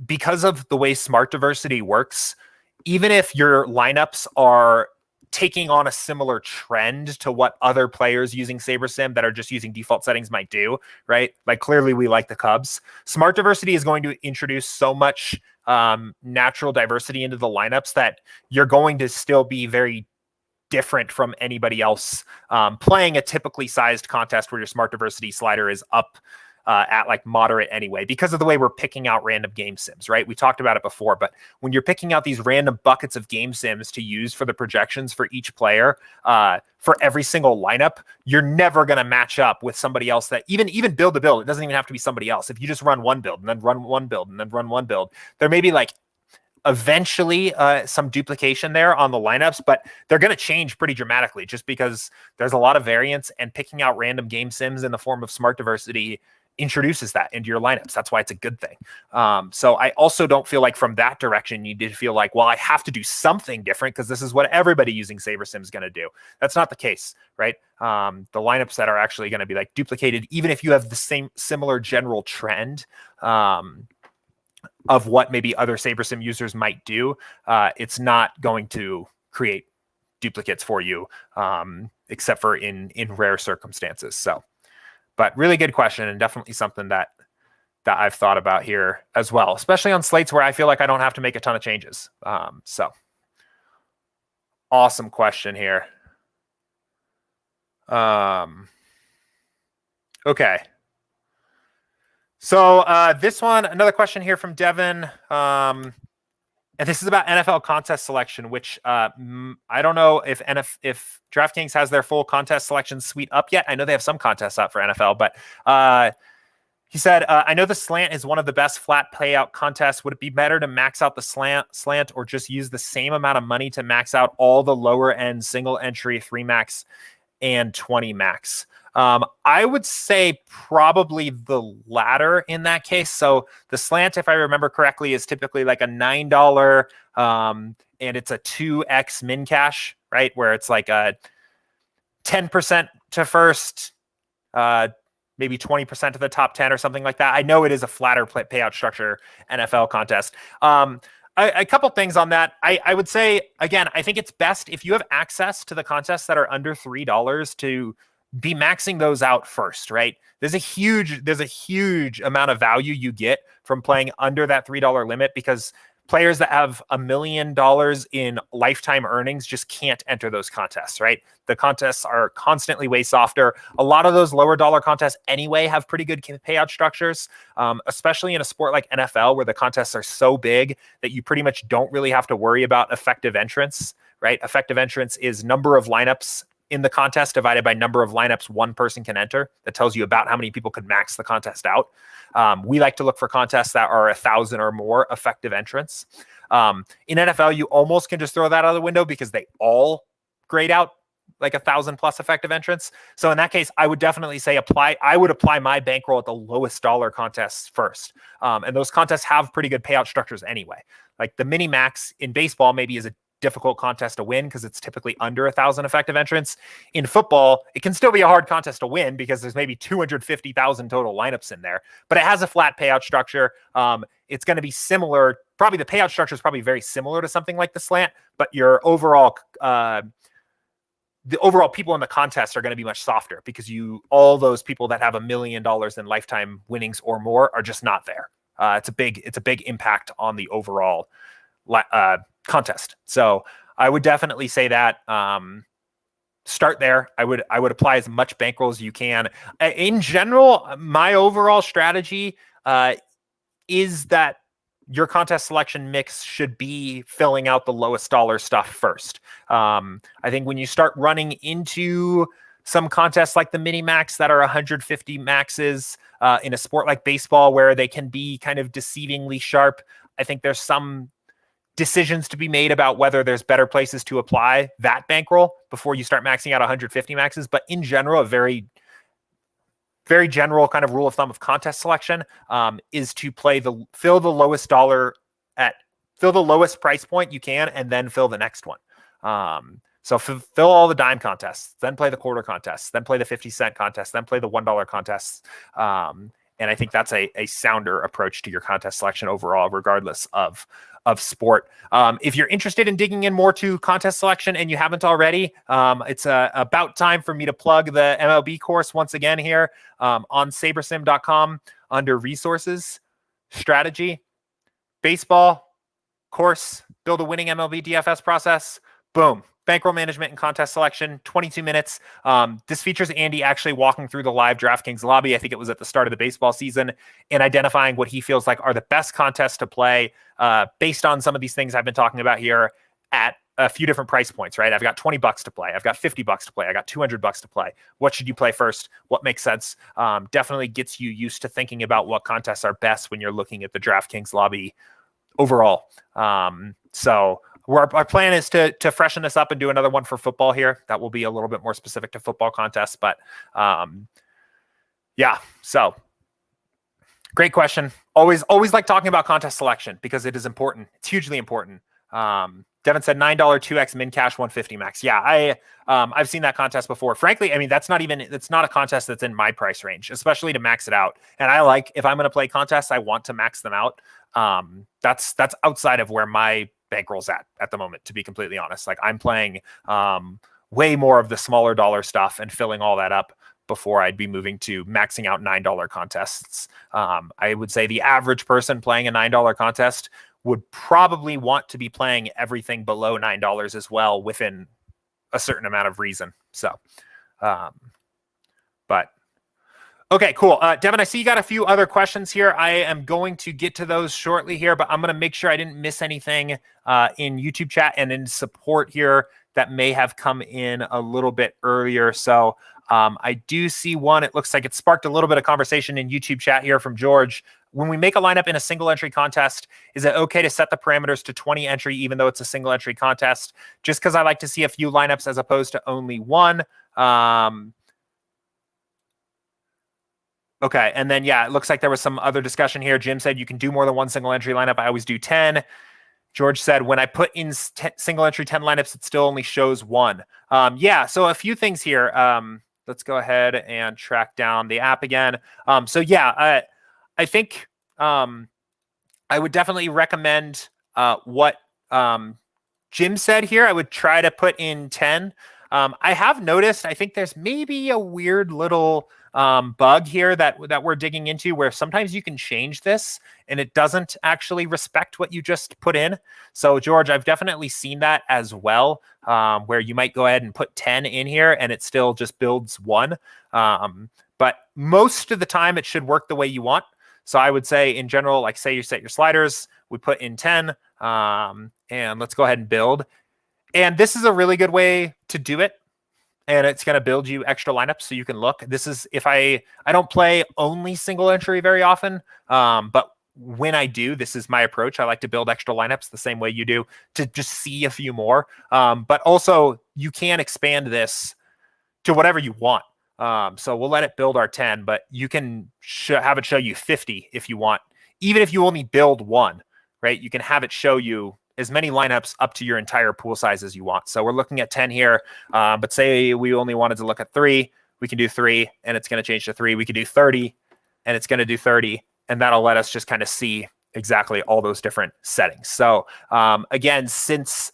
because of the way smart diversity works, even if your lineups are taking on a similar trend to what other players using SaberSim that are just using default settings might do, right? Like clearly we like the Cubs. Smart diversity is going to introduce so much natural diversity into the lineups that you're going to still be very different from anybody else playing a typically sized contest where your smart diversity slider is up at like moderate anyway, because of the way we're picking out random game sims, right? We talked about it before, but when you're picking out these random buckets of game sims to use for the projections for each player for every single lineup, you're never going to match up with somebody else that even build to build. It doesn't even have to be somebody else. If you just run one build and then run one build and then run one build, there may be like eventually some duplication there on the lineups, but they're going to change pretty dramatically just because there's a lot of variance, and picking out random game sims in the form of smart diversity introduces that into your lineups. That's why it's a good thing. So I also don't feel like from that direction you did feel like, well, I have to do something different because this is what everybody using SaberSim is going to do. That's not the case, right? The lineups that are actually going to be like duplicated, even if you have the similar general trend of what maybe other SaberSim users might do, it's not going to create duplicates for you, except for in rare circumstances. So, but really good question, and definitely something that I've thought about here as well, especially on slates where I feel like I don't have to make a ton of changes. So awesome question here. Okay. So this one, another question here from Devin. And this is about NFL contest selection, which I don't know if DraftKings has their full contest selection suite up yet. I know they have some contests up for NFL, but he said, I know the Slant is one of the best flat payout contests. Would it be better to max out the slant or just use the same amount of money to max out all the lower end single entry 3 max and 20 max? I would say probably the latter in that case. So the Slant, if I remember correctly, is typically like a $9 and it's a 2x min cash, right? Where it's like a 10% to first, maybe 20% to the top 10 or something like that. I know it is a flatter payout structure NFL contest. A couple things on that. I would say, again, I think it's best if you have access to the contests that are under $3 to be maxing those out first, right? There's a huge amount of value you get from playing under that $3 limit, because players that have $1 million in lifetime earnings just can't enter those contests, right? The contests are constantly way softer. A lot of those lower dollar contests anyway have pretty good payout structures, especially in a sport like NFL where the contests are so big that you pretty much don't really have to worry about effective entrance, right? Effective entrance is number of lineups in the contest divided by number of lineups one person can enter. That tells you about how many people could max the contest out. We like to look for contests that are 1,000 or more effective entrants. In NFL, you almost can just throw that out of the window because they all grade out like 1,000 plus effective entrants. So in that case, I would definitely say I would apply my bankroll at the lowest dollar contests first. And those contests have pretty good payout structures anyway. Like the mini max in baseball maybe is a difficult contest to win because it's typically under 1,000 effective entrants. In football, it can still be a hard contest to win because there's maybe 250,000 total lineups in there, but it has a flat payout structure. It's going to be similar. Probably the payout structure is probably very similar to something like the Slant, but your overall, the overall people in the contest are going to be much softer because all those people that have $1 million in lifetime winnings or more are just not there. It's a big impact on the overall contest. So I would definitely say that start there. I would apply as much bankroll as you can. In general, my overall strategy is that your contest selection mix should be filling out the lowest dollar stuff first. I think when you start running into some contests like the mini max that are 150 maxes in a sport like baseball where they can be kind of deceivingly sharp, I think there's some decisions to be made about whether there's better places to apply that bankroll before you start maxing out 150 maxes. But in general, a very general kind of rule of thumb of contest selection is to fill the lowest price point you can, and then fill the next one. So fill all the dime contests, then play the quarter contests, then play the 50-cent contests, then play the $1 contests. And I think that's a sounder approach to your contest selection overall, regardless of sport. If you're interested in digging in more to contest selection and you haven't already, it's about time for me to plug the MLB course once again here on SaberSim.com under resources, strategy, baseball, course, build a winning MLB DFS process. Boom. Bankroll management and contest selection, 22 minutes. This features Andy actually walking through the live DraftKings lobby. I think it was at the start of the baseball season, and identifying what he feels like are the best contests to play based on some of these things I've been talking about here at a few different price points, right? I've got $20 to play. I've got $50 to play. I got $200 to play. What should you play first? What makes sense? Definitely gets you used to thinking about what contests are best when you're looking at the DraftKings lobby overall. So our plan is to freshen this up and do another one for football here. That will be a little bit more specific to football contests, but yeah. So great question. Always like talking about contest selection because it is important. It's hugely important. Devin said $9 2x min cash 150 max. Yeah, I've seen that contest before. Frankly, I mean it's not a contest that's in my price range, especially to max it out. And I like, if I'm going to play contests, I want to max them out. That's outside of where my bankroll's at the moment, to be completely honest. Like I'm playing way more of the smaller dollar stuff and filling all that up before I'd be moving to maxing out $9 contests. I would say the average person playing a $9 contest would probably want to be playing everything below $9 as well, within a certain amount of reason. So, but okay, cool. Devin, I see you got a few other questions here. I am going to get to those shortly here, but I'm going to make sure I didn't miss anything in YouTube chat and in support here that may have come in a little bit earlier. So I do see one. It looks like it sparked a little bit of conversation in YouTube chat here from George. When we make a lineup in a single entry contest, is it okay to set the parameters to 20 entry, even though it's a single entry contest? Just because I like to see a few lineups as opposed to only one. Okay, and then, yeah, it looks like there was some other discussion here. Jim said you can do more than one single entry lineup. I always do 10. George said, when I put in single entry 10 lineups, it still only shows one. Yeah, so a few things here. Let's go ahead and track down the app again. So yeah, I think I would definitely recommend what Jim said here. I would try to put in 10. I have noticed, I think there's maybe a weird little bug here that we're digging into, where sometimes you can change this and it doesn't actually respect what you just put in. So George, I've definitely seen that as well, where you might go ahead and put 10 in here and it still just builds one. But most of the time it should work the way you want. So I would say in general, like say you set your sliders, we put in 10, and let's go ahead and build. And this is a really good way to do it. And it's going to build you extra lineups so you can look. This is, if I don't play only single entry very often, but when I do, this is my approach. I like to build extra lineups the same way you do, to just see a few more. But also you can expand this to whatever you want. So we'll let it build our 10, but you can have it show you 50 if you want. Even if you only build one, right? You can have it show you as many lineups up to your entire pool size as you want. So we're looking at 10 here, but say we only wanted to look at 3, we can do 3 and it's going to change to 3. We could do 30 and it's going to do 30, and that'll let us just kind of see exactly all those different settings. So again, since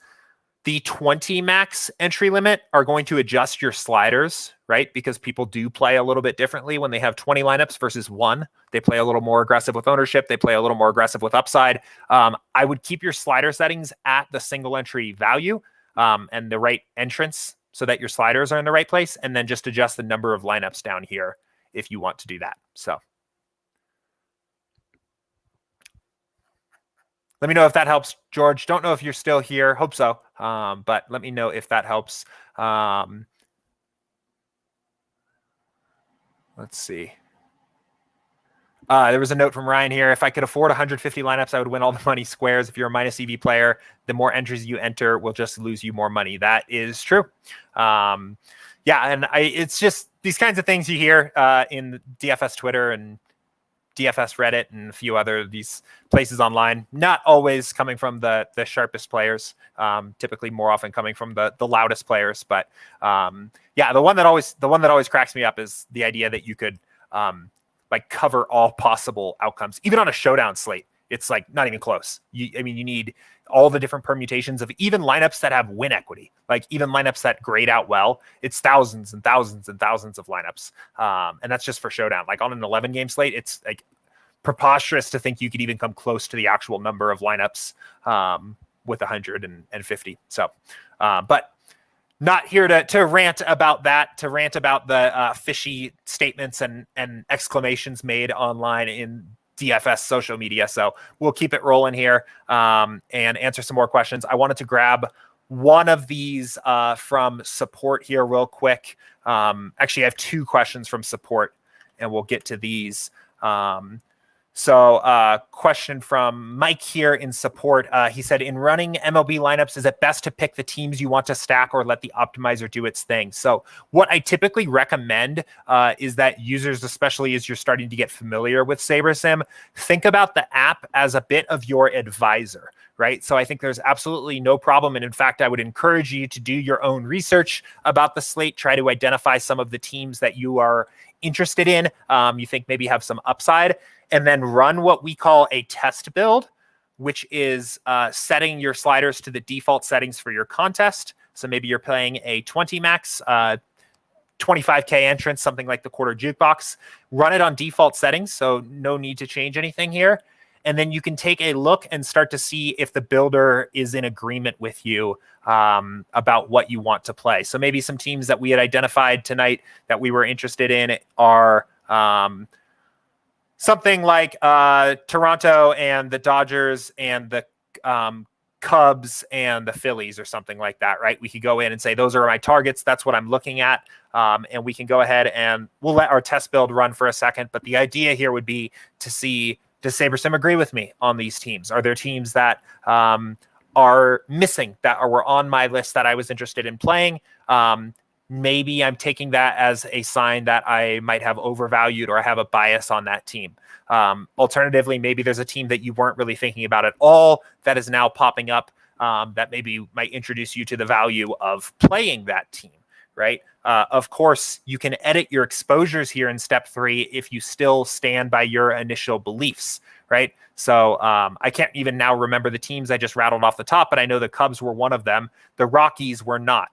the 20 max entry limit are going to adjust your sliders, right? Because people do play a little bit differently when they have 20 lineups versus 1. They play a little more aggressive with ownership. They play a little more aggressive with upside. I would keep your slider settings at the single entry value and the right entrance. so that your sliders are in the right place, and then just adjust the number of lineups down here if you want to do that. So let me know if that helps, George. Don't know if you're still here. Hope so. But let me know if that helps. Let's see. There was a note from Ryan here. If I could afford 150 lineups, I would win all the money squares. If you're a minus EV player, the more entries you enter will just lose you more money. That is true. Yeah, and it's just these kinds of things you hear in DFS Twitter and DFS Reddit and a few other these places online. Not always coming from the sharpest players. Typically, more often coming from the loudest players. But yeah, the one that always cracks me up is the idea that you could like cover all possible outcomes, even on a showdown slate. It's like not even close. I mean, you need all the different permutations of even lineups that have win equity, like even lineups that grade out well. It's thousands and thousands and thousands of lineups. And that's just for showdown. Like on an 11 game slate, it's like preposterous to think you could even come close to the actual number of lineups with 150. So, but not here to rant about that, to rant about the fishy statements and exclamations made online in DFS social media. So we'll keep it rolling here and answer some more questions. I wanted to grab one of these from support here real quick. Actually, I have two questions from support, and we'll get to these. So question from Mike here in support. He said, in running MLB lineups, is it best to pick the teams you want to stack or let the optimizer do its thing? So what I typically recommend is that users, especially as you're starting to get familiar with SaberSim, think about the app as a bit of your advisor, right? So I think there's absolutely no problem. And in fact, I would encourage you to do your own research about the slate, try to identify some of the teams that you are interested in, you think maybe have some upside, and then run what we call a test build, which is setting your sliders to the default settings for your contest. So maybe you're playing a 20 max, 25K entrance, something like the quarter jukebox. Run it on default settings, so no need to change anything here. And then you can take a look and start to see if the builder is in agreement with you about what you want to play. So maybe some teams that we had identified tonight that we were interested in are something like Toronto and the Dodgers and the Cubs and the Phillies or something like that, right? We could go in and say, those are my targets. That's what I'm looking at. And we can go ahead and we'll let our test build run for a second. But the idea here would be to see, does SaberSim agree with me on these teams? Are there teams that are missing that were on my list that I was interested in playing? Maybe I'm taking that as a sign that I might have overvalued or I have a bias on that team. Alternatively, maybe there's a team that you weren't really thinking about at all that is now popping up that maybe might introduce you to the value of playing that team, right? Of course, you can edit your exposures here in step 3 if you still stand by your initial beliefs, right? So I can't even now remember the teams I just rattled off the top, but I know the Cubs were one of them. The Rockies were not.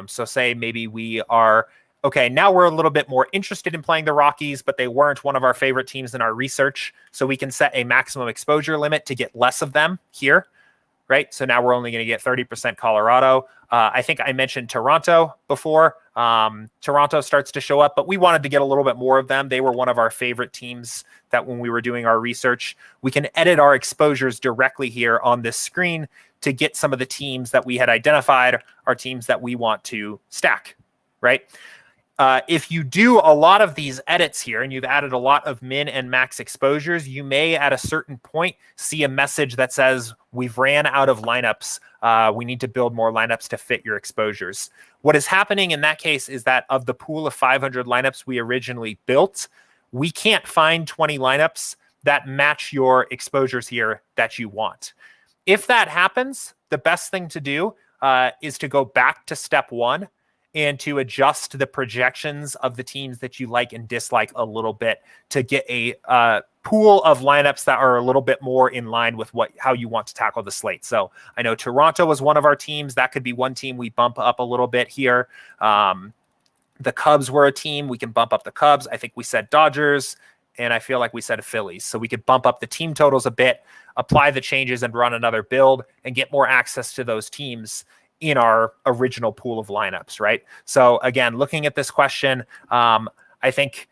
So say maybe we are, okay, now we're a little bit more interested in playing the Rockies, but they weren't one of our favorite teams in our research. So we can set a maximum exposure limit to get less of them here, right? So now we're only going to get 30% Colorado. I think I mentioned Toronto before. Toronto starts to show up, but we wanted to get a little bit more of them. They were one of our favorite teams that when we were doing our research, we can edit our exposures directly here on this screen to get some of the teams that we had identified are teams that we want to stack, right? If you do a lot of these edits here and you've added a lot of min and max exposures, you may at a certain point see a message that says, we've ran out of lineups. We need to build more lineups to fit your exposures. What is happening in that case is that of the pool of 500 lineups we originally built, we can't find 20 lineups that match your exposures here that you want. If that happens, the best thing to do is to go back to step 1 and to adjust the projections of the teams that you like and dislike a little bit to get a pool of lineups that are a little bit more in line with how you want to tackle the slate. So I know Toronto was one of our teams. That could be one team we bump up a little bit here. The Cubs were a team. We can bump up the Cubs. I think we said Dodgers, and I feel like we said Phillies. So we could bump up the team totals a bit, apply the changes and run another build and get more access to those teams in our original pool of lineups, right? So again, looking at this question, I think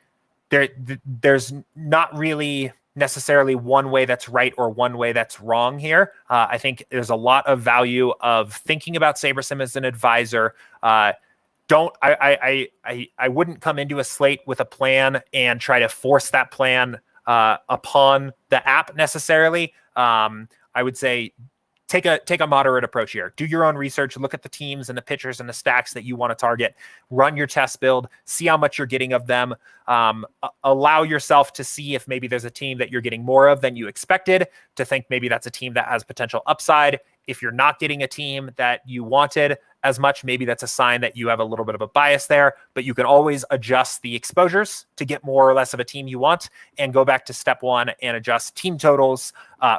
there's not really necessarily one way that's right or one way that's wrong here. I think there's a lot of value of thinking about SaberSim as an advisor. I wouldn't come into a slate with a plan and try to force that plan upon the app necessarily. I would say take a moderate approach here. Do your own research, look at the teams and the pitchers and the stacks that you want to target, run your test build, see how much you're getting of them, allow yourself to see if maybe there's a team that you're getting more of than you expected, to think maybe that's a team that has potential upside. If you're not getting a team that you wanted as much, maybe that's a sign that you have a little bit of a bias there, but you can always adjust the exposures to get more or less of a team you want and go back to step one and adjust team totals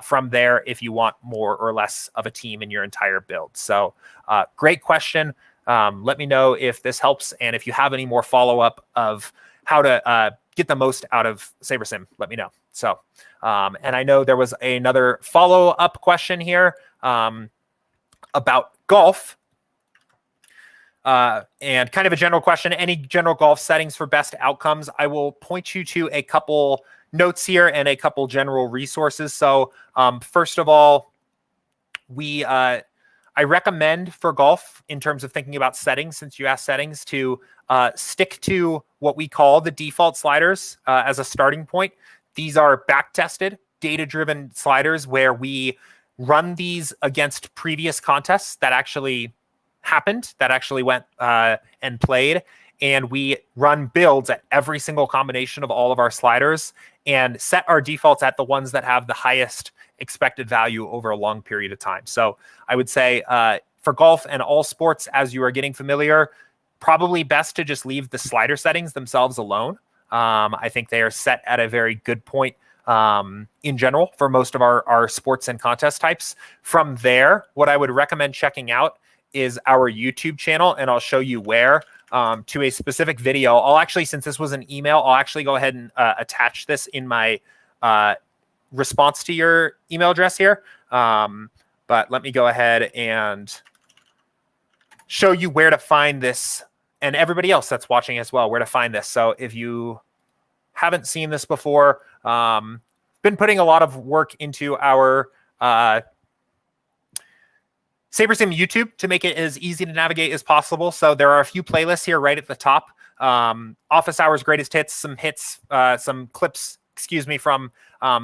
from there if you want more or less of a team in your entire build. So great question. Let me know if this helps. And if you have any more follow-up of how to get the most out of SaberSim, let me know. So, and I know there was another follow-up question here about golf. And kind of a general question, any general golf settings for best outcomes? I will point you to a couple notes here and a couple general resources. So first of all, I recommend for golf, in terms of thinking about settings, since you asked settings, to stick to what we call the default sliders as a starting point. These are back-tested, data-driven sliders where we run these against previous contests that actually happened, that actually went and played, and we run builds at every single combination of all of our sliders and set our defaults at the ones that have the highest expected value over a long period of time. So I would say for golf and all sports, as you are getting familiar, probably best to just leave the slider settings themselves alone. I think they are set at a very good point in general for most of our sports and contest types. From there, what I would recommend checking out is our YouTube channel, and I'll show you where, to a specific video. I'll actually, since this was an email, I'll actually go ahead and attach this in my response to your email address here. But let me go ahead and show you where to find this, and everybody else that's watching as well, where to find this. So if you haven't seen this before, been putting a lot of work into our SaberSim YouTube to make it as easy to navigate as possible. So there are a few playlists here right at the top. Office Hours Greatest Hits, some clips, from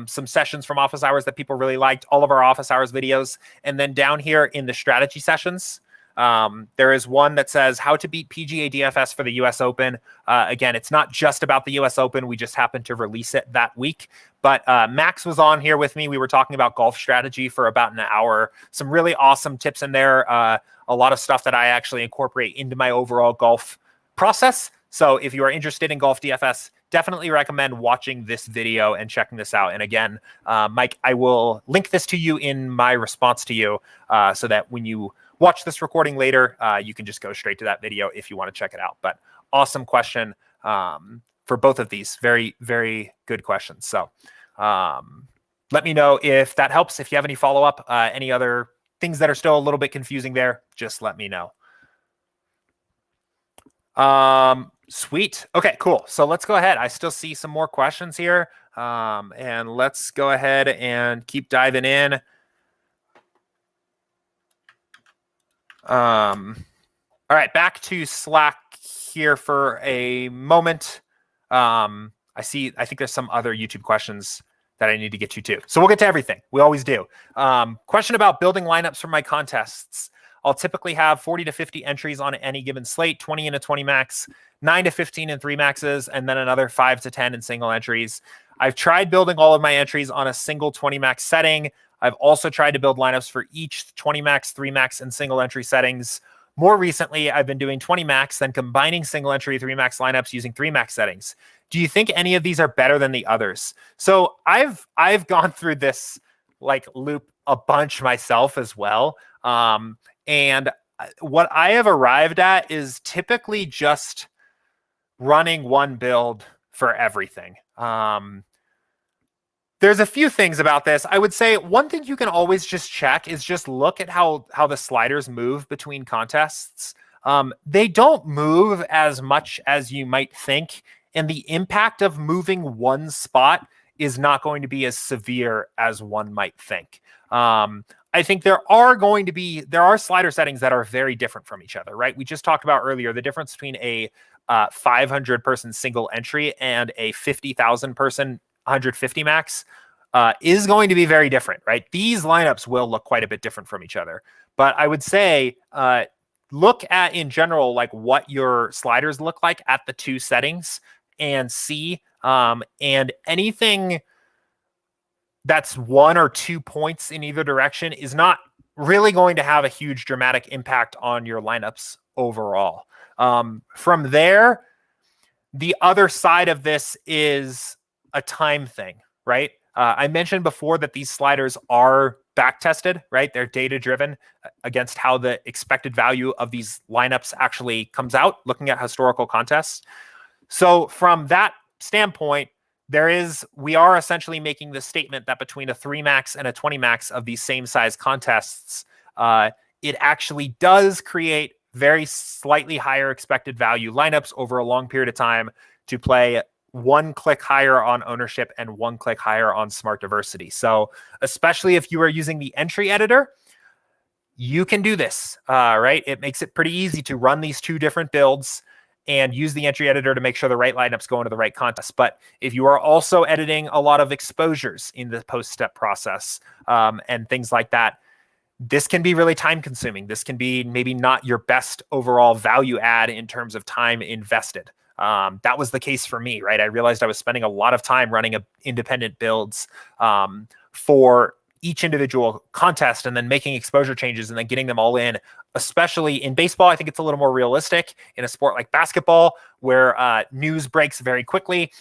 some sessions from Office Hours that people really liked, all of our Office Hours videos. And then down here in the strategy sessions, there is one that says how to beat PGA DFS for the US Open. Again, it's not just about the US Open. We just happened to release it that week. But Max was on here with me. We were talking about golf strategy for about an hour. Some really awesome tips in there. A lot of stuff that I actually incorporate into my overall golf process. So if you are interested in golf DFS, definitely recommend watching this video and checking this out. And again, Mike, I will link this to you in my response to you so that when you watch this recording later, you can just go straight to that video if you want to check it out. But awesome question for both of these. Very, very good questions. So let me know if that helps. If you have any follow-up, any other things that are still a little bit confusing there, just let me know. Sweet. Okay, cool. So let's go ahead. I still see some more questions here. And let's go ahead and keep diving in. All right, back to Slack here for a moment. I think there's some other YouTube questions that I need to get to too. So we'll get to everything. We always do. Question about building lineups for my contests. I'll typically have 40 to 50 entries on any given slate, 20 in a 20 max, 9 to 15 in 3 maxes, and then another 5 to 10 in single entries. I've tried building all of my entries on a single 20 max setting. I've also tried to build lineups for each 20 max, 3 max, and single entry settings. More recently, I've been doing 20 max, then combining single entry 3 max lineups using 3 max settings. Do you think any of these are better than the others? So I've gone through this loop a bunch myself as well. And what I have arrived at is typically just running one build for everything. There's a few things about this. I would say one thing you can always just check is just look at how the sliders move between contests. They don't move as much as you might think, and the impact of moving one spot is not going to be as severe as one might think. I think there are slider settings that are very different from each other, right? We just talked about earlier the difference between a 500 person single entry and a 50,000 person 150 max is going to be very different, right? These lineups will look quite a bit different from each other. But I would say look at, in general, like what your sliders look like at the two settings and see. And anything that's 1 or 2 points in either direction is not really going to have a huge dramatic impact on your lineups overall. From there, the other side of this is a time thing, right? I mentioned before that these sliders are back tested, right? They're data driven against how the expected value of these lineups actually comes out, looking at historical contests. So from that standpoint, we are essentially making the statement that between a 3 max and a 20 max of these same size contests, it actually does create very slightly higher expected value lineups over a long period of time to play 1 click higher on ownership and 1 click higher on smart diversity. So especially if you are using the entry editor, you can do this, right? It makes it pretty easy to run these two different builds and use the entry editor to make sure the right lineups go into the right contest. But if you are also editing a lot of exposures in the post-step process and things like that, this can be really time consuming. This can be maybe not your best overall value add in terms of time invested. That was the case for me, right? I realized I was spending a lot of time running independent builds for each individual contest and then making exposure changes and then getting them all in. Especially in baseball, I think it's a little more realistic. In a sport like basketball, where news breaks very quickly,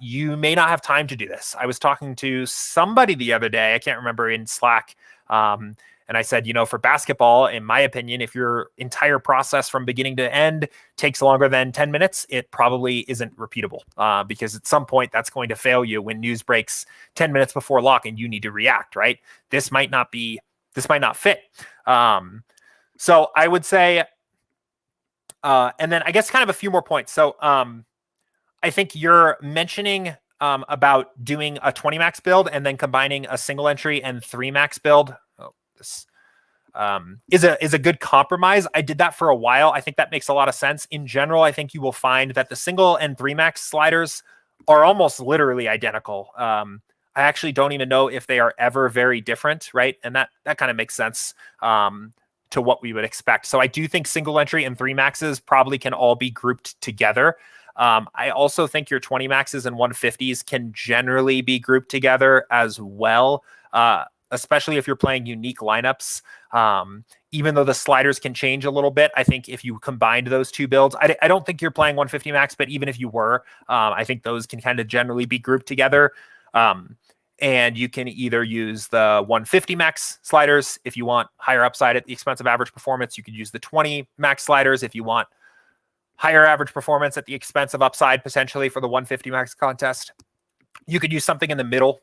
you may not have time to do this. I was talking to somebody the other day, I can't remember, in Slack, and I said, for basketball, in my opinion, if your entire process from beginning to end takes longer than 10 minutes, it probably isn't repeatable because at some point that's going to fail you when news breaks 10 minutes before lock and you need to react, right? This might not fit. So I would say, and then I guess kind of a few more points. So I think you're mentioning about doing a 20 max build and then combining a single entry and 3 max build. This is a good compromise. I did that for a while. I think that makes a lot of sense. In general, I think you will find that the single and 3 max sliders are almost literally identical. I actually don't even know if they are ever very different, right? And that kind of makes sense to what we would expect. So I do think single entry and 3 maxes probably can all be grouped together. I also think your 20 maxes and 150s can generally be grouped together as well. Especially if you're playing unique lineups. Even though the sliders can change a little bit, I think if you combined those two builds, I don't think you're playing 150 max, but even if you were, I think those can kind of generally be grouped together. And you can either use the 150 max sliders if you want higher upside at the expense of average performance. You could use the 20 max sliders if you want higher average performance at the expense of upside potentially for the 150 max contest. You could use something in the middle.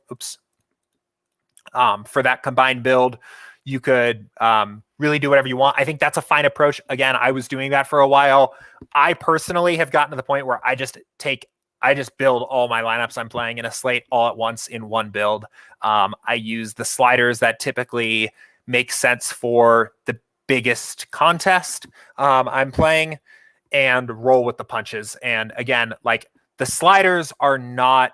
For that combined build, you could really do whatever you want. I think that's a fine approach. Again, I was doing that for a while. I personally have gotten to the point where I just build all my lineups I'm playing in a slate all at once in one build. I use the sliders that typically make sense for the biggest contest I'm playing and roll with the punches. And again, like the sliders are not,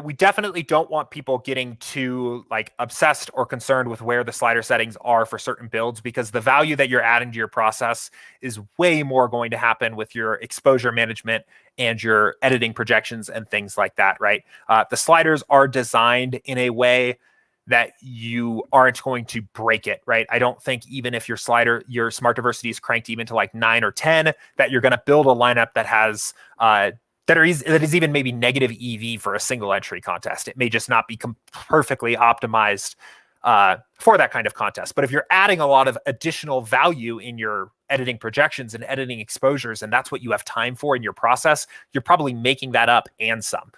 we definitely don't want people getting too like obsessed or concerned with where the slider settings are for certain builds, because the value that you're adding to your process is way more going to happen with your exposure management and your editing projections and things like that, right? The sliders are designed in a way that you aren't going to break it, right? I don't think even if your smart diversity is cranked even to like 9 or 10, that you're going to build a lineup that has that is even maybe negative EV for a single entry contest. It may just not be perfectly optimized for that kind of contest. But if you're adding a lot of additional value in your editing projections and editing exposures, and that's what you have time for in your process, you're probably making that up and some.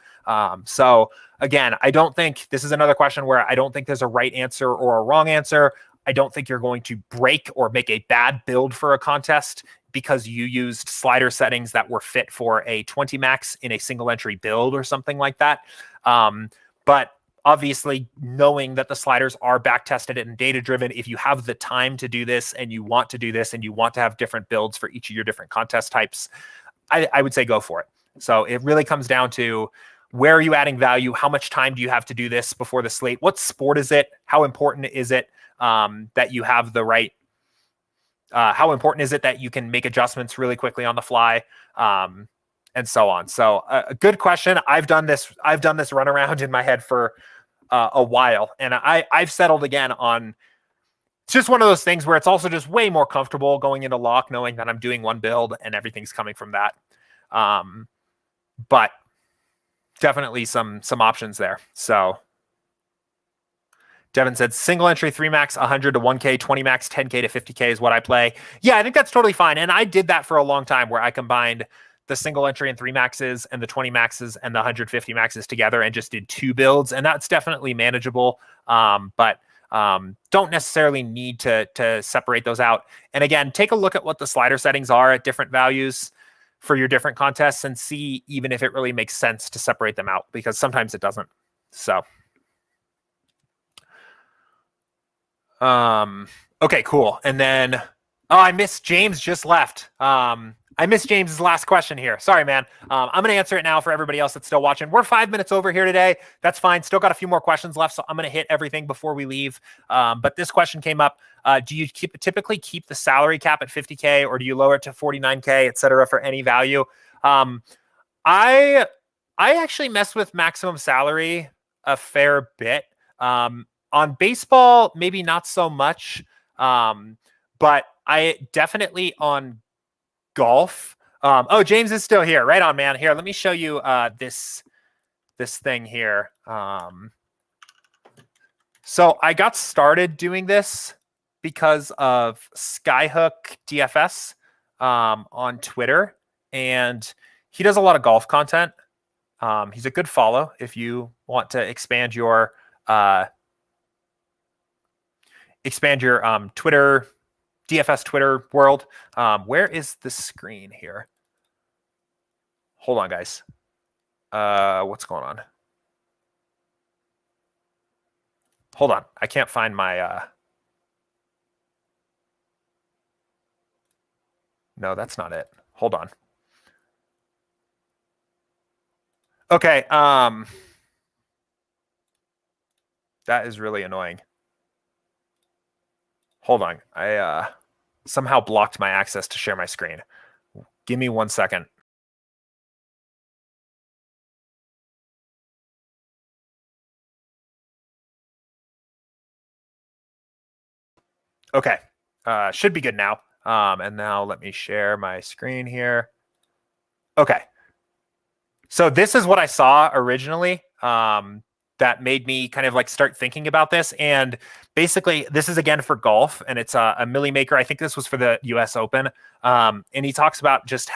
So again, I don't think this is another question where I don't think there's a right answer or a wrong answer. I don't think you're going to break or make a bad build for a contest because you used slider settings that were fit for a 20 max in a single entry build or something like that. But obviously, knowing that the sliders are back tested and data driven, if you have the time to do this and you want to do this and you want to have different builds for each of your different contest types, I would say go for it. So it really comes down to, where are you adding value? How much time do you have to do this before the slate? What sport is it? How important is it that you have the right? How important is it that you can make adjustments really quickly on the fly? And so on. So a good question. I've done this runaround in my head for a while, and I've settled again on, it's just one of those things where it's also just way more comfortable going into lock, knowing that I'm doing one build and everything's coming from that. But definitely some options there. So Devin said single entry 3 max 100 to 1K, 20 max 10K to 50K is what I play. Yeah, I think that's totally fine. And I did that for a long time, where I combined the single entry and 3 maxes and the 20 maxes and the 150 maxes together and just did 2 builds. And that's definitely manageable. But don't necessarily need to separate those out. And again, take a look at what the slider settings are at different values for your different contests and see even if it really makes sense to separate them out, because sometimes it doesn't. So, okay, cool. And then, oh, I missed James just left. I missed James's last question here. Sorry, man. I'm going to answer it now for everybody else that's still watching. We're 5 minutes over here today. That's fine. Still got a few more questions left, so I'm going to hit everything before we leave. But this question came up. Do you typically keep the salary cap at 50K, or do you lower it to 49K, et cetera, for any value? I actually mess with maximum salary a fair bit. On baseball, maybe not so much. But I definitely on golf. Oh, James is still here. Right on, man. Here, let me show you this thing here. So I got started doing this because of Skyhook DFS on Twitter, and he does a lot of golf content. He's a good follow if you want to expand your Twitter, DFS Twitter world. Where is the screen here? Hold on, guys. What's going on? Hold on. I can't find my... No, that's not it. Hold on. Okay. That is really annoying. Hold on. I somehow blocked my access to share my screen. Give me 1 second. Okay. Should be good now. And now let me share my screen here. Okay. So this is what I saw originally. That made me kind of like start thinking about this. And basically, this is again for golf, and it's a Millie Maker. I think this was for the US Open. And he talks about just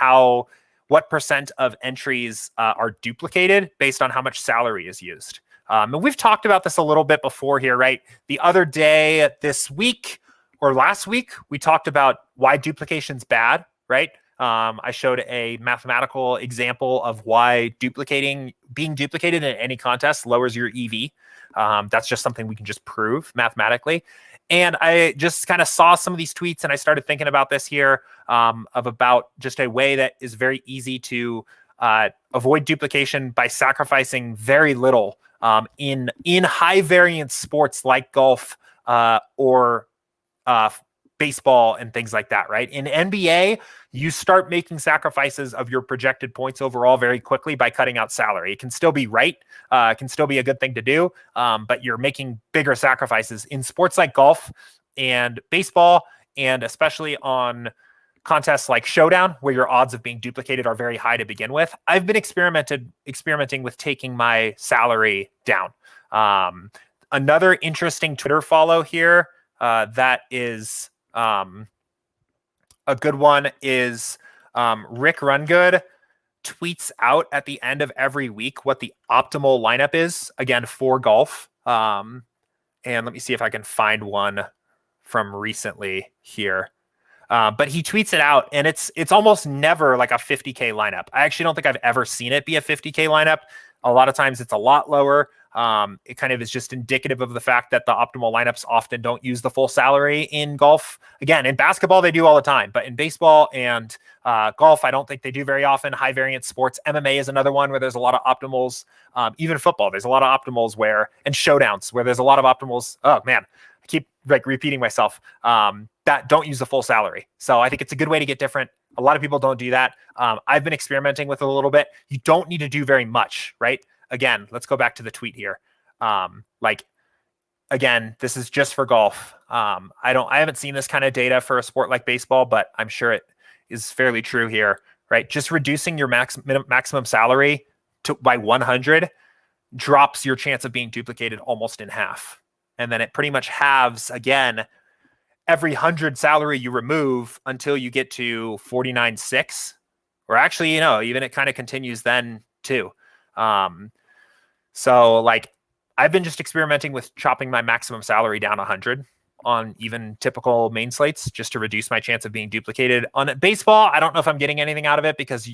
what percent of entries are duplicated based on how much salary is used. And we've talked about this a little bit before here, right? The other day, this week or last week, we talked about why duplication's bad, right? I showed a mathematical example of why being duplicated in any contest lowers your EV. That's just something we can just prove mathematically. And I just kind of saw some of these tweets, and I started thinking about this here about just a way that is very easy to avoid duplication by sacrificing very little in high variance sports like golf or baseball and things like that, right? In NBA, you start making sacrifices of your projected points overall very quickly by cutting out salary. It can still be right. It can still be a good thing to do, but you're making bigger sacrifices in sports like golf and baseball, and especially on contests like Showdown, where your odds of being duplicated are very high to begin with. I've been experimenting with taking my salary down. Another interesting Twitter follow here that is a good one is Rick Rungood tweets out at the end of every week what the optimal lineup is, again, for golf. And let me see if I can find one from recently here. But he tweets it out, and it's almost never like a 50K lineup. I actually don't think I've ever seen it be a 50K lineup. A lot of times it's a lot lower. It kind of is just indicative of the fact that the optimal lineups often don't use the full salary in golf. Again, in basketball, they do all the time, but in baseball and golf, I don't think they do very often. High variance sports. MMA is another one where there's a lot of optimals. Even football, there's a lot of optimals and showdowns where there's a lot of optimals. Oh man, I keep repeating myself. That don't use the full salary. So I think it's a good way to get different. A lot of people don't do that. I've been experimenting with it a little bit. You don't need to do very much, right? Again, let's go back to the tweet here. Again, this is just for golf. I haven't seen this kind of data for a sport like baseball, but I'm sure it is fairly true here, right? Just reducing your maximum salary by 100 drops your chance of being duplicated almost in half. And then it pretty much halves again every 100 salary you remove until you get to 49.6, or actually, even it kind of continues then too. So like I've been just experimenting with chopping my maximum salary down 100 on even typical main slates just to reduce my chance of being duplicated. On baseball, I don't know if I'm getting anything out of it because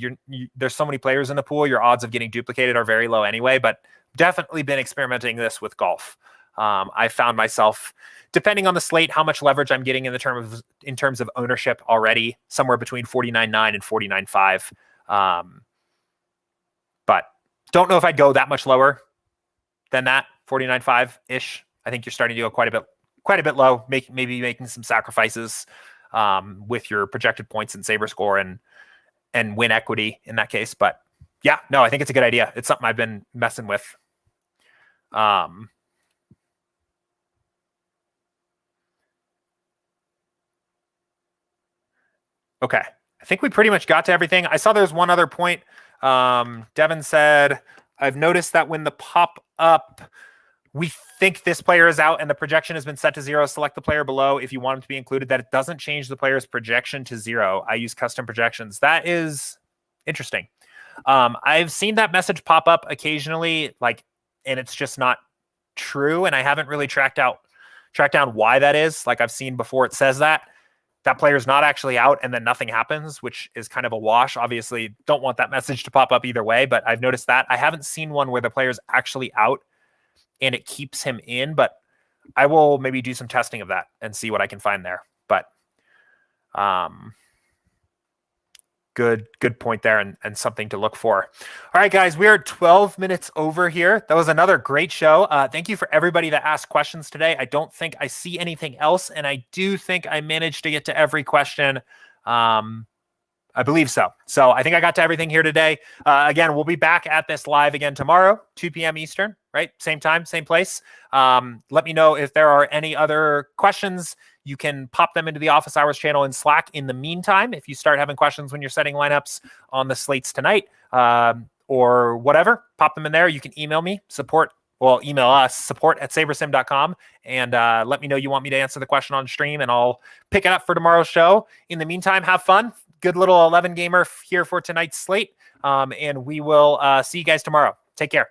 there's so many players in the pool. Your odds of getting duplicated are very low anyway, but definitely been experimenting this with golf. I found myself, depending on the slate, how much leverage I'm getting in terms of ownership already, somewhere between 49.9 and 49.5. But don't know if I'd go that much lower than that, 49.5 ish. I think you're starting to go quite a bit low, maybe making some sacrifices with your projected points and saber score and win equity in that case. But yeah, no, I think it's a good idea. It's something I've been messing with. Okay. I think we pretty much got to everything. I saw there's one other point. Devin said, I've noticed that when the pop up, we think this player is out and the projection has been set to 0. Select the player below if you want him to be included, that it doesn't change the player's projection to 0. I use custom projections. That is interesting. I've seen that message pop up occasionally, and it's just not true. And I haven't really tracked down why that is. Like I've seen before it says that player's not actually out and then nothing happens, which is kind of a wash. Obviously don't want that message to pop up either way, but I've noticed that. I haven't seen one where the player's actually out and it keeps him in, but I will maybe do some testing of that and see what I can find there. But good point there and something to look for. All right, guys, we are 12 minutes over here. That was another great show. Thank you for everybody that asked questions today. I don't think I see anything else, and I do think I managed to get to every question. I believe so. So I think I got to everything here today. Again, we'll be back at this live again tomorrow, 2 p.m. Eastern, right? Same time, same place. Let me know if there are any other questions. You can pop them into the Office Hours channel in Slack. In the meantime, if you start having questions when you're setting lineups on the slates tonight or whatever, pop them in there. You can email me, email us, support@sabersim.com, and let me know you want me to answer the question on stream, and I'll pick it up for tomorrow's show. In the meantime, have fun. Good little 11 gamer here for tonight's slate, and we will see you guys tomorrow. Take care.